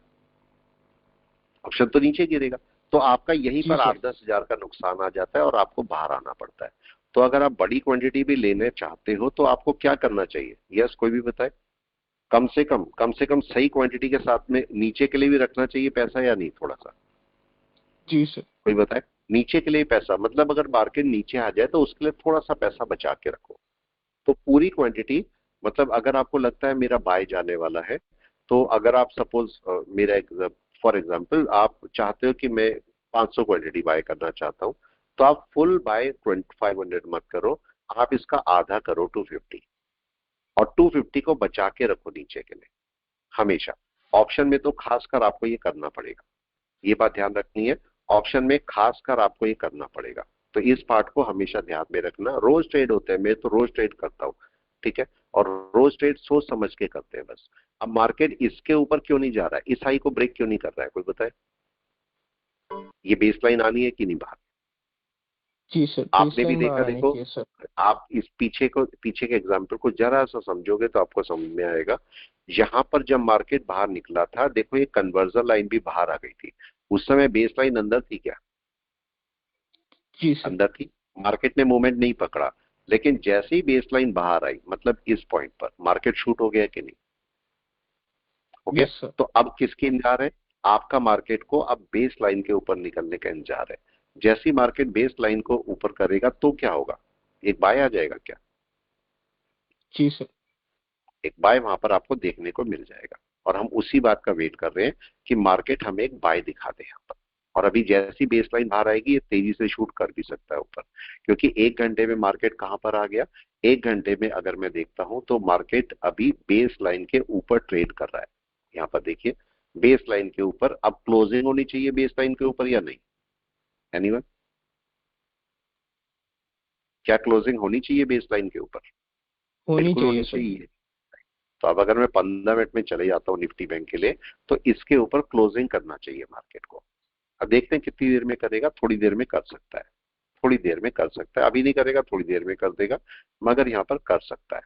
ऑप्शन तो नीचे गिरेगा, तो आपका यहीं जी पर सर। 8-10 हजार का नुकसान आ जाता है और आपको बाहर आना पड़ता है। तो अगर आप बड़ी क्वांटिटी भी लेने चाहते हो तो आपको क्या करना चाहिए? यस, कोई भी बताए। कम से कम सही क्वांटिटी के साथ में नीचे के लिए भी रखना चाहिए पैसा या नहीं? थोड़ा सा जी सर। कोई बताए। नीचे के लिए पैसा मतलब अगर मार्केट नीचे आ जाए तो उसके लिए थोड़ा सा पैसा बचा के रखो। तो पूरी क्वांटिटी, मतलब अगर आपको लगता है मेरा बाय जाने वाला है, तो अगर आप सपोज मेरा फॉर एग्जांपल आप चाहते हो कि मैं 500 क्वांटिटी बाय करना चाहता हूं, तो आप फुल बाय 500 मत करो, आप इसका आधा करो 250, और 250 को बचा के रखो नीचे के लिए हमेशा। ऑप्शन में तो खासकर आपको ये करना पड़ेगा, ये बात ध्यान रखनी है। ऑप्शन में खासकर आपको ये करना पड़ेगा, तो इस पार्ट को हमेशा ध्यान में रखना। रोज ट्रेड होते हैं, मैं तो रोज ट्रेड करता हूँ, ठीक है, और रोज ट्रेड सोच समझ के करते हैं बस। अब मार्केट इसके ऊपर क्यों नहीं जा रहा है, इस हाई को ब्रेक क्यों नहीं कर रहा है, कोई बताए? ये बेसलाइन आनी है कि नहीं बाहर? जी सर, आपने भी बेसलाइन देखा, बाहर आने देखो की है सर। आप इस पीछे के एग्जाम्पल को जरा सा समझोगे तो आपको समझ में आएगा। यहां पर जब मार्केट बाहर निकला था, देखो ये कन्वर्जन लाइन भी बाहर आ गई थी, उस समय बेस लाइन अंदर थी क्या? जी सर। अंदर थी। मार्केट ने मूवमेंट नहीं पकड़ा, लेकिन जैसे ही बेस लाइन बाहर आई, मतलब इस पॉइंट पर मार्केट शूट हो गया कि नहीं? हो गया। Yes sir. तो अब किसकी इंतजार है? आपका मार्केट को अब बेस लाइन के ऊपर निकलने का इंतजार है। जैसी मार्केट बेस लाइन को ऊपर करेगा तो क्या होगा? एक बाय आ जाएगा क्या? जी सर। एक बाय वहां पर आपको देखने को मिल जाएगा, और हम उसी बात का वेट कर रहे हैं कि मार्केट हमें एक बाय दिखा दे यहाँ पर। और अभी जैसी बेस लाइन बाहर आएगी, ये तेजी से शूट कर भी सकता है ऊपर, क्योंकि 1 घंटे में मार्केट कहां पर आ गया? 1 घंटे में अगर मैं देखता हूं तो मार्केट अभी बेस लाइन के ऊपर ट्रेड कर रहा है। यहाँ पर देखिए, बेस लाइन के ऊपर। अब क्लोजिंग होनी चाहिए बेस लाइन के ऊपर या नहीं? एनीवन? क्या क्लोजिंग होनी चाहिए बेस लाइन के ऊपर? होनी बिल्कुल चाहिए होनी सर। चाहिए। तो अब अगर मैं 15 मिनट में चले जाता हूँ निफ्टी बैंक के लिए, तो इसके ऊपर क्लोजिंग करना चाहिए मार्केट को। अब देखते हैं कितनी देर में करेगा। थोड़ी देर में कर सकता है, थोड़ी देर में कर सकता है, अभी नहीं करेगा, थोड़ी देर में कर देगा, मगर यहाँ पर कर सकता है।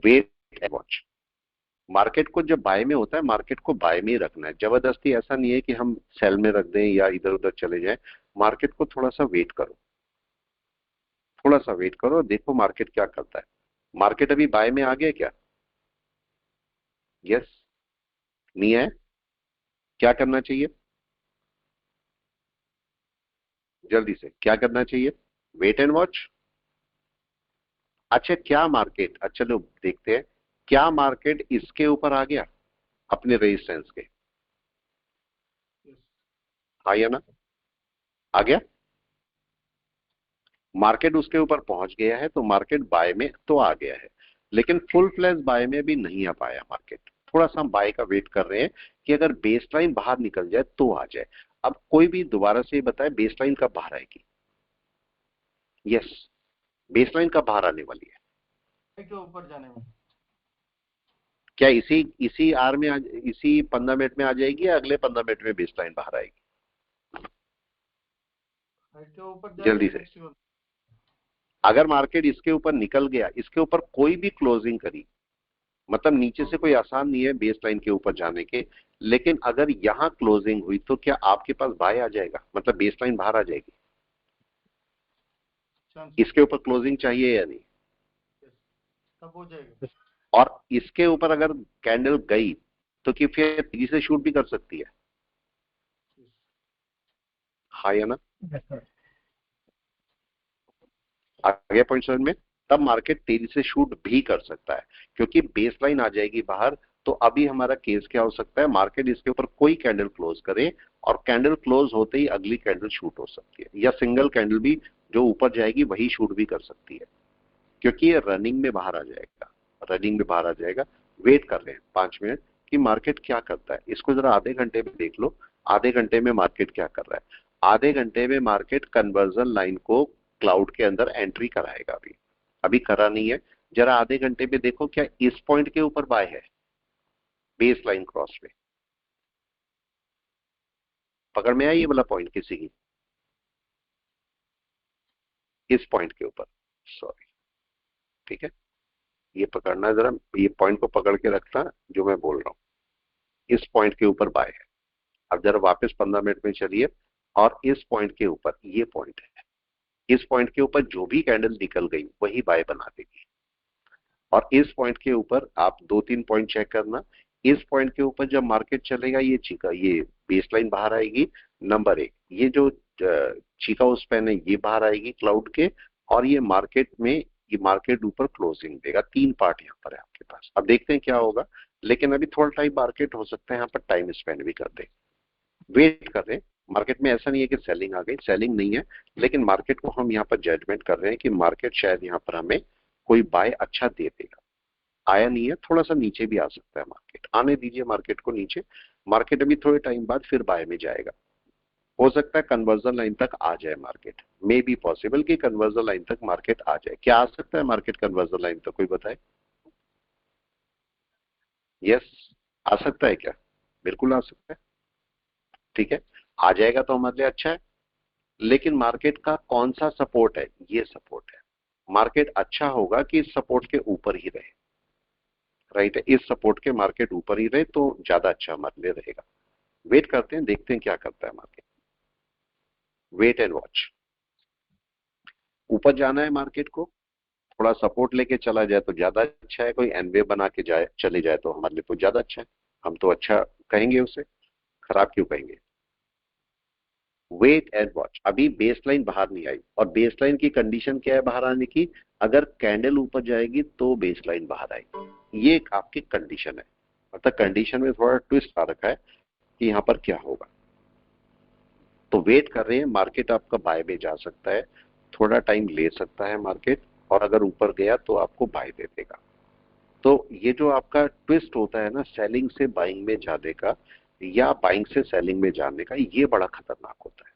Wait and watch. मार्केट को जब बाय में होता है, मार्केट को बाय में ही रखना है, जबरदस्ती ऐसा नहीं है कि हम सेल में रख दें या इधर उधर चले जाएं। मार्केट को थोड़ा सा वेट करो, थोड़ा सा वेट करो, देखो मार्केट क्या करता है। मार्केट अभी बाय में आ गया क्या? यस, नहीं है? क्या करना चाहिए? जल्दी से क्या करना चाहिए? Wait and watch. अच्छा, क्या मार्केट, अच्छा चलो देखते हैं, क्या मार्केट इसके ऊपर आ गया अपने रेजिस्टेंस के? हाँ या ना? आ गया। मार्केट उसके ऊपर पहुंच गया है, तो मार्केट बाय में तो आ गया है, लेकिन फुल फ्लैश बाय में भी नहीं आ पाया मार्केट। थोड़ा सा हम बाय का वेट कर रहे हैं कि अगर बेस लाइन बाहर निकल जाए तो आ जाए। अब कोई भी दोबारा से बताए बेस लाइन कब बाहर आएगी? यस, बेस लाइन कब बाहर आने वाली है? के ऊपर जाने में। क्या इसी इसी आर में इसी 15 मिनट में आ जाएगी या अगले 15 मिनट में बेस लाइन बाहर आएगी? के ऊपर जल्दी से। अगर मार्केट इसके ऊपर निकल गया, इसके ऊपर कोई भी क्लोजिंग करी, मतलब नीचे से कोई आसान नहीं है बेस लाइन के ऊपर जाने के, लेकिन अगर यहां क्लोजिंग हुई तो क्या आपके पास बाय आ जाएगा, मतलब बेस लाइन बाहर आ जाएगी? इसके ऊपर क्लोजिंग चाहिए या नहीं? तब हो जाएगा। और इसके ऊपर अगर कैंडल गई तो कि फिर तेजी से शूट भी कर सकती है। हाँ या ना? आगे पॉइंट समझ में? तब मार्केट तेजी से शूट भी कर सकता है, क्योंकि बेस लाइन आ जाएगी बाहर। तो अभी हमारा केस क्या हो सकता है? मार्केट इसके ऊपर कोई कैंडल क्लोज करे, और कैंडल क्लोज होते ही अगली कैंडल शूट हो सकती है, या सिंगल कैंडल भी जो ऊपर जाएगी वही शूट भी कर सकती है, क्योंकि ये रनिंग में बाहर आ जाएगा, रनिंग में बाहर आ जाएगा। वेट कर रहे हैं 5 मिनट कि मार्केट क्या करता है। इसको जरा आधे घंटे में देख लो, आधे घंटे में मार्केट क्या कर रहा है। आधे घंटे में मार्केट कन्वर्जन लाइन को क्लाउड के अंदर एंट्री कराएगा। अभी अभी करा नहीं है। जरा आधे घंटे में देखो, क्या इस पॉइंट के ऊपर बाय है? बेस लाइन क्रॉस में पकड़ में आई ये वाला पॉइंट किसी की? इस पॉइंट के ऊपर सॉरी, ठीक है, ये पकड़ना है जरा, ये पॉइंट को पकड़ के रखना जो मैं बोल रहा हूँ, इस पॉइंट के ऊपर बाय है। अब जरा वापस 15 मिनट में चलिए, और इस पॉइंट के ऊपर, ये पॉइंट है, इस पॉइंट के ऊपर जो भी कैंडल निकल गई वही बाय बना देगी। और इस पॉइंट के ऊपर आप 2-3 पॉइंट चेक करना, इस पॉइंट के ऊपर जब मार्केट चलेगा ये चीका, ये बेसलाइन बाहर आएगी, नंबर 1, ये जो चीका उस पेन है ये बाहर आएगी क्लाउड के, और ये मार्केट में, ये मार्केट ऊपर क्लोजिंग देगा। 3 पार्ट यहाँ पर है आपके पास। अब देखते हैं क्या होगा, लेकिन अभी थोड़ा टाइम मार्केट हो सकता है यहाँ पर टाइम स्पेंड भी कर दे, वेट कर रहे हैं। मार्केट में ऐसा नहीं है कि सेलिंग आ गई, सेलिंग नहीं है, लेकिन मार्केट को हम यहाँ पर जजमेंट कर रहे हैं कि मार्केट शायद यहाँ पर हमें कोई बाय अच्छा दे देगा। आया नहीं है, थोड़ा सा नीचे भी आ सकता है मार्केट, आने दीजिए मार्केट को नीचे। मार्केट अभी थोड़े टाइम बाद फिर बाय में जाएगा, हो सकता है कन्वर्जन लाइन तक आ जाए मार्केट, मे बी पॉसिबल कि कन्वर्जन लाइन तक मार्केट आ जाए। क्या आ सकता है मार्केट कन्वर्जन लाइन तक, कोई बताए? यस, आ सकता है क्या? बिल्कुल आ सकता है, ठीक है, आ जाएगा तो हमारे लिए अच्छा है। लेकिन मार्केट का कौन सा सपोर्ट है? ये सपोर्ट है। मार्केट अच्छा होगा कि इस सपोर्ट के ऊपर ही रहे, राइट है, इस सपोर्ट के मार्केट ऊपर ही रहे तो ज्यादा अच्छा हमारे लिए रहेगा। वेट करते हैं, देखते हैं क्या करता है मार्केट, वेट एंड वॉच। ऊपर जाना है मार्केट को, थोड़ा सपोर्ट लेके चला जाए तो ज्यादा अच्छा है, कोई एनवे बना के जाए चले जाए तो हमारे लिए तो ज्यादा अच्छा है, हम तो अच्छा कहेंगे उसे, खराब क्यों कहेंगे। Wait and watch. अभी बेसलाइन बाहर नहीं आई, और बेसलाइन की कंडीशन क्या है बाहर आने की? अगर कैंडल ऊपर जाएगी तो बेसलाइन बाहर आएगी, ये एक आपकी कंडीशन है। मतलब कंडीशन में थोड़ा ट्विस्ट आ रखा है कि यहाँ पर क्या होगा। तो वेट कर रहे हैं, मार्केट आपका बाय में जा सकता है, थोड़ा टाइम ले सकता है मार्केट, और अगर ऊपर गया तो आपको बाय दे देगा। तो ये जो आपका ट्विस्ट होता है ना, सेलिंग से बाइंग में जाने का या बाइंग से सेलिंग में जाने का, ये बड़ा खतरनाक होता है,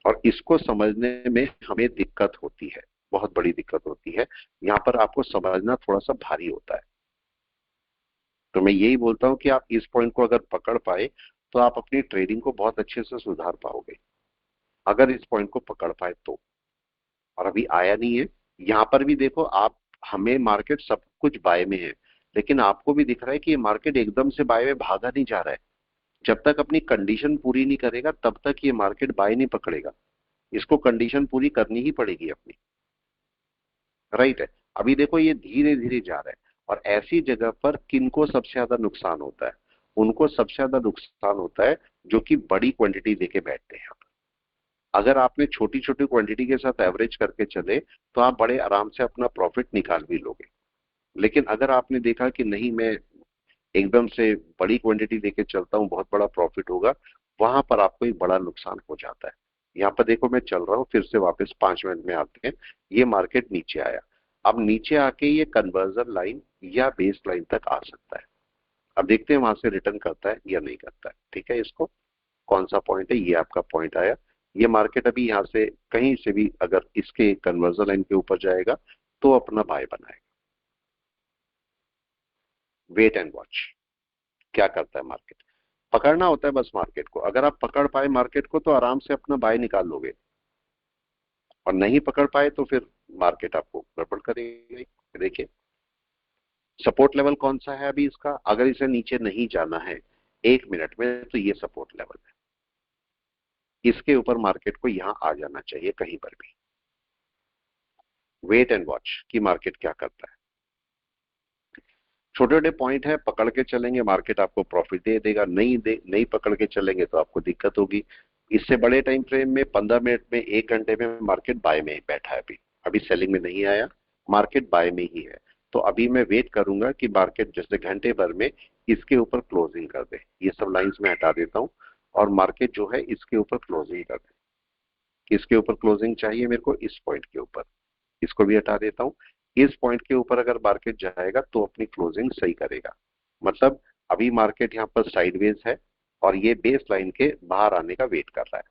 और इसको समझने में हमें दिक्कत होती है, बहुत बड़ी दिक्कत होती है। यहाँ पर आपको समझना थोड़ा सा भारी होता है। तो मैं यही बोलता हूं कि आप इस पॉइंट को अगर पकड़ पाए तो आप अपनी ट्रेडिंग को बहुत अच्छे से सुधार पाओगे, अगर इस पॉइंट को पकड़ पाए तो। और अभी आया नहीं है, यहाँ पर भी देखो आप, हमें मार्केट सब कुछ बाय में है, लेकिन आपको भी दिख रहा है कि ये मार्केट एकदम से बाय में भागा नहीं जा रहा है। जब तक अपनी कंडीशन पूरी नहीं करेगा तब तक ये मार्केट बाय नहीं पकड़ेगा, इसको कंडीशन पूरी करनी ही पड़ेगी अपनी, राइट है। अभी देखो ये धीरे धीरे जा रहा है, और ऐसी जगह पर किनको सबसे ज्यादा नुकसान होता है? उनको सबसे ज्यादा नुकसान होता है जो कि बड़ी क्वांटिटी लेके बैठते हैं। अगर आपने छोटी छोटी क्वांटिटी के साथ एवरेज करके चले तो आप बड़े आराम से अपना प्रॉफिट निकाल भी लोगे। लेकिन अगर आपने देखा कि नहीं, मैं एकदम से बड़ी क्वांटिटी लेके चलता हूँ, बहुत बड़ा प्रॉफिट होगा, वहां पर आपको एक बड़ा नुकसान हो जाता है। यहाँ पर देखो मैं चल रहा हूँ, फिर से वापस 5 मिनट में आते हैं, ये मार्केट नीचे आया, अब नीचे आके ये कन्वर्जन लाइन या बेस लाइन तक आ सकता है। अब देखते हैं वहां से रिटर्न करता है या नहीं करता है, ठीक है। इसको कौन सा पॉइंट है, ये आपका पॉइंट आया, ये मार्केट अभी यहाँ से कहीं से भी अगर इसके कन्वर्जन लाइन के ऊपर जाएगा तो अपना बाय बनाएगा। वेट एंड वॉच, क्या करता है मार्केट, पकड़ना होता है बस मार्केट को। अगर आप पकड़ पाए मार्केट को तो आराम से अपना बाय निकाल लोगे, और नहीं पकड़ पाए तो फिर मार्केट आपको गड़बड़ करेगी। देखिए सपोर्ट लेवल कौन सा है अभी इसका, अगर इसे नीचे नहीं जाना है 1 मिनट में तो ये सपोर्ट लेवल है, इसके ऊपर मार्केट को यहां आ जाना चाहिए कहीं पर भी। वेट एंड वॉच कि मार्केट क्या करता है। छोटे छोटे पॉइंट है, पकड़ के चलेंगे मार्केट आपको प्रॉफिट दे देगा, नहीं पकड़ के चलेंगे तो आपको दिक्कत होगी। इससे बड़े टाइम फ्रेम में 15 मिनट में, 1 घंटे में मार्केट बाय में ही बैठा है, अभी सेलिंग में नहीं आया, मार्केट बाय में ही है। तो अभी मैं वेट करूंगा कि मार्केट जैसे घंटे भर में इसके ऊपर क्लोजिंग कर दे। ये सब लाइंस में हटा देता हूं, और मार्केट जो है इसके ऊपर क्लोजिंग कर दे। इसके ऊपर क्लोजिंग चाहिए मेरे को, इस पॉइंट के ऊपर, इसको भी हटा देता हूं। इस पॉइंट के ऊपर अगर मार्केट जाएगा तो अपनी क्लोजिंग सही करेगा। मतलब अभी मार्केट यहाँ पर साइडवेज है, और ये बेस लाइन के बाहर आने का वेट कर रहा है।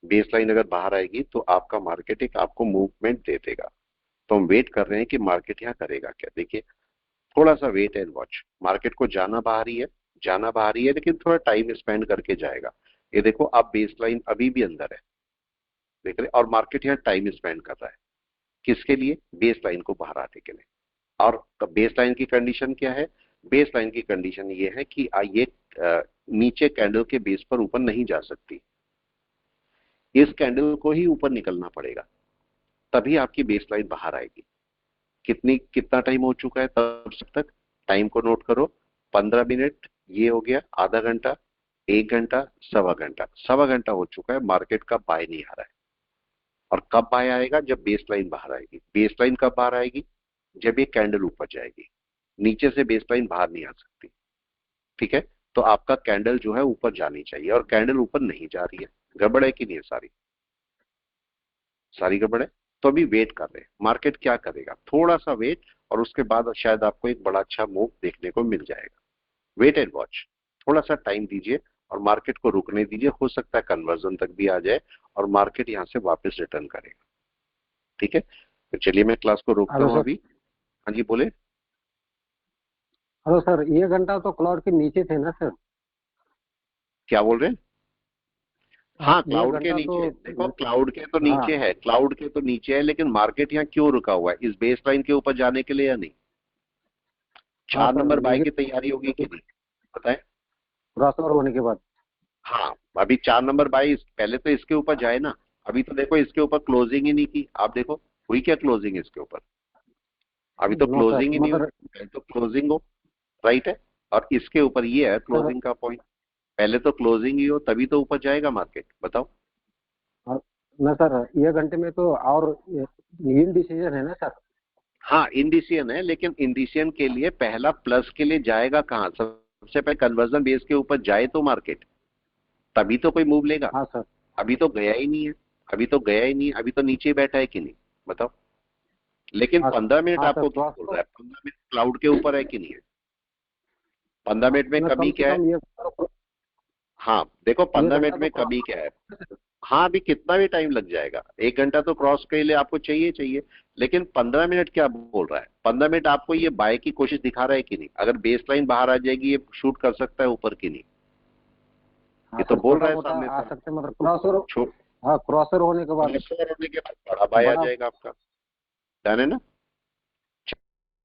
बेस लाइन अगर बाहर आएगी तो आपका मार्केट एक आपको मूवमेंट दे देगा। तो हम वेट कर रहे हैं कि मार्केट यहाँ करेगा क्या। देखिए थोड़ा सा वेट एंड वॉच, मार्केट को जाना बाहर ही है, लेकिन थोड़ा टाइम स्पेंड करके जाएगा। ये देखो अब बेस लाइन अभी भी अंदर है, देख रहे, और मार्केट यहाँ टाइम स्पेंड कर रहा है। किसके लिए? बेस लाइन को बाहर आने के लिए। और बेस लाइन की कंडीशन क्या है? बेस लाइन की कंडीशन ये है कि ये नीचे कैंडल के बेस पर ऊपर नहीं जा सकती, इस कैंडल को ही ऊपर निकलना पड़ेगा, तभी आपकी बेस लाइन बाहर आएगी। कितना टाइम हो चुका है तब तक? टाइम को नोट करो, 15 मिनट, ये हो गया आधा घंटा, 1 घंटा, सवा घंटा हो चुका है, मार्केट का बाय नहीं आ रहा है। और कब बाय आएगा? जब बेस लाइन बाहर आएगी। बेस लाइन कब बाहर आएगी? जब ये कैंडल ऊपर जाएगी, नीचे से बेस लाइन बाहर नहीं आ सकती। ठीक है, तो आपका कैंडल जो है ऊपर जानी चाहिए, और कैंडल ऊपर नहीं जा रही है। गड़बड़ है कि नहीं है? सारी गड़बड़ है। तो अभी वेट कर रहे हैं, मार्केट क्या करेगा, थोड़ा सा वेट, और उसके बाद शायद आपको एक बड़ा अच्छा मूव देखने को मिल जाएगा। वेट एंड वॉच, थोड़ा सा टाइम दीजिए और मार्केट को रुकने दीजिए, हो सकता है कन्वर्जन तक भी आ जाए और मार्केट यहाँ से वापस रिटर्न करेगा। ठीक है, तो चलिए मैं क्लास को रोकता हेलो हूँ सर। अभी। हाँ जी बोले। हेलो सर, ये घंटा तो क्लाउड के नीचे थे ना सर? क्या बोल रहे हैं? हाँ, ये क्लाउड के घंटा नीचे, तो देखो क्लाउड के तो हाँ नीचे है, क्लाउड के तो नीचे है, लेकिन मार्केट यहाँ क्यों रुका हुआ है? इस बेस लाइन के ऊपर जाने के लिए या नहीं? हाँ 4 सर, नंबर बाय की नेगेटिव तैयारी होगी कि नहीं, बताएं? क्रॉसओवर होने के बाद। हाँ, अभी 4 नंबर बाय पहले तो इसके ऊपर जाए ना। अभी तो देखो इसके ऊपर क्लोजिंग ही नहीं की, आप देखो हुई क्या क्लोजिंग इसके ऊपर? अभी तो नो सर, क्लोजिंग ही नहीं हुई, मतलब पहले तो क्लोजिंग हो, राइट है। और इसके ऊपर ये है सर क्लोजिंग का पॉइंट, पहले तो क्लोजिंग ही हो तभी तो ऊपर जाएगा मार्केट, बताओ। न सर, ये घंटे में तो और इनडिसीजन है ना सर? हाँ इंडिसियन है, लेकिन इंडिसियन के लिए पहला प्लस के लिए जाएगा कहाँ? सबसे पहले कन्वर्जन बेस के ऊपर जाए तो मार्केट, तभी तो कोई मूव लेगा। हाँ सर। अभी तो गया ही नहीं है, अभी तो गया ही नहीं है, अभी तो नीचे ही बैठा है कि नहीं, बताओ। लेकिन हाँ 15 मिनट हाँ सर, आपको क्या बोल रहा है? 15 मिनट क्लाउड के ऊपर है कि नहीं है? 15 मिनट में न कमी कम से क्या है? कम हाँ देखो ये 15 घंटा मिनट तो में क्रॉस। कमी क्या है? हाँ अभी कितना भी टाइम लग जाएगा, 1 घंटा तो क्रॉस के लिए आपको चाहिए, लेकिन 15 मिनट क्या बोल रहा है? 15 मिनट आपको ये बाय की कोशिश दिखा रहा है कि नहीं? अगर बेस लाइन बाहर आ जाएगी ये शूट कर सकता है ऊपर की नहीं? हाँ ये तो सर, बोल छोटा रहा है मोटा सामने आ से। सकते हैं, मतलब क्रॉसओवर। छो हाँ, क्रॉसओवर होने के बाद क्रॉसओवर होने के बाद बड़ा बाय आ बड़ा। जाएगा आपका, डन है ना?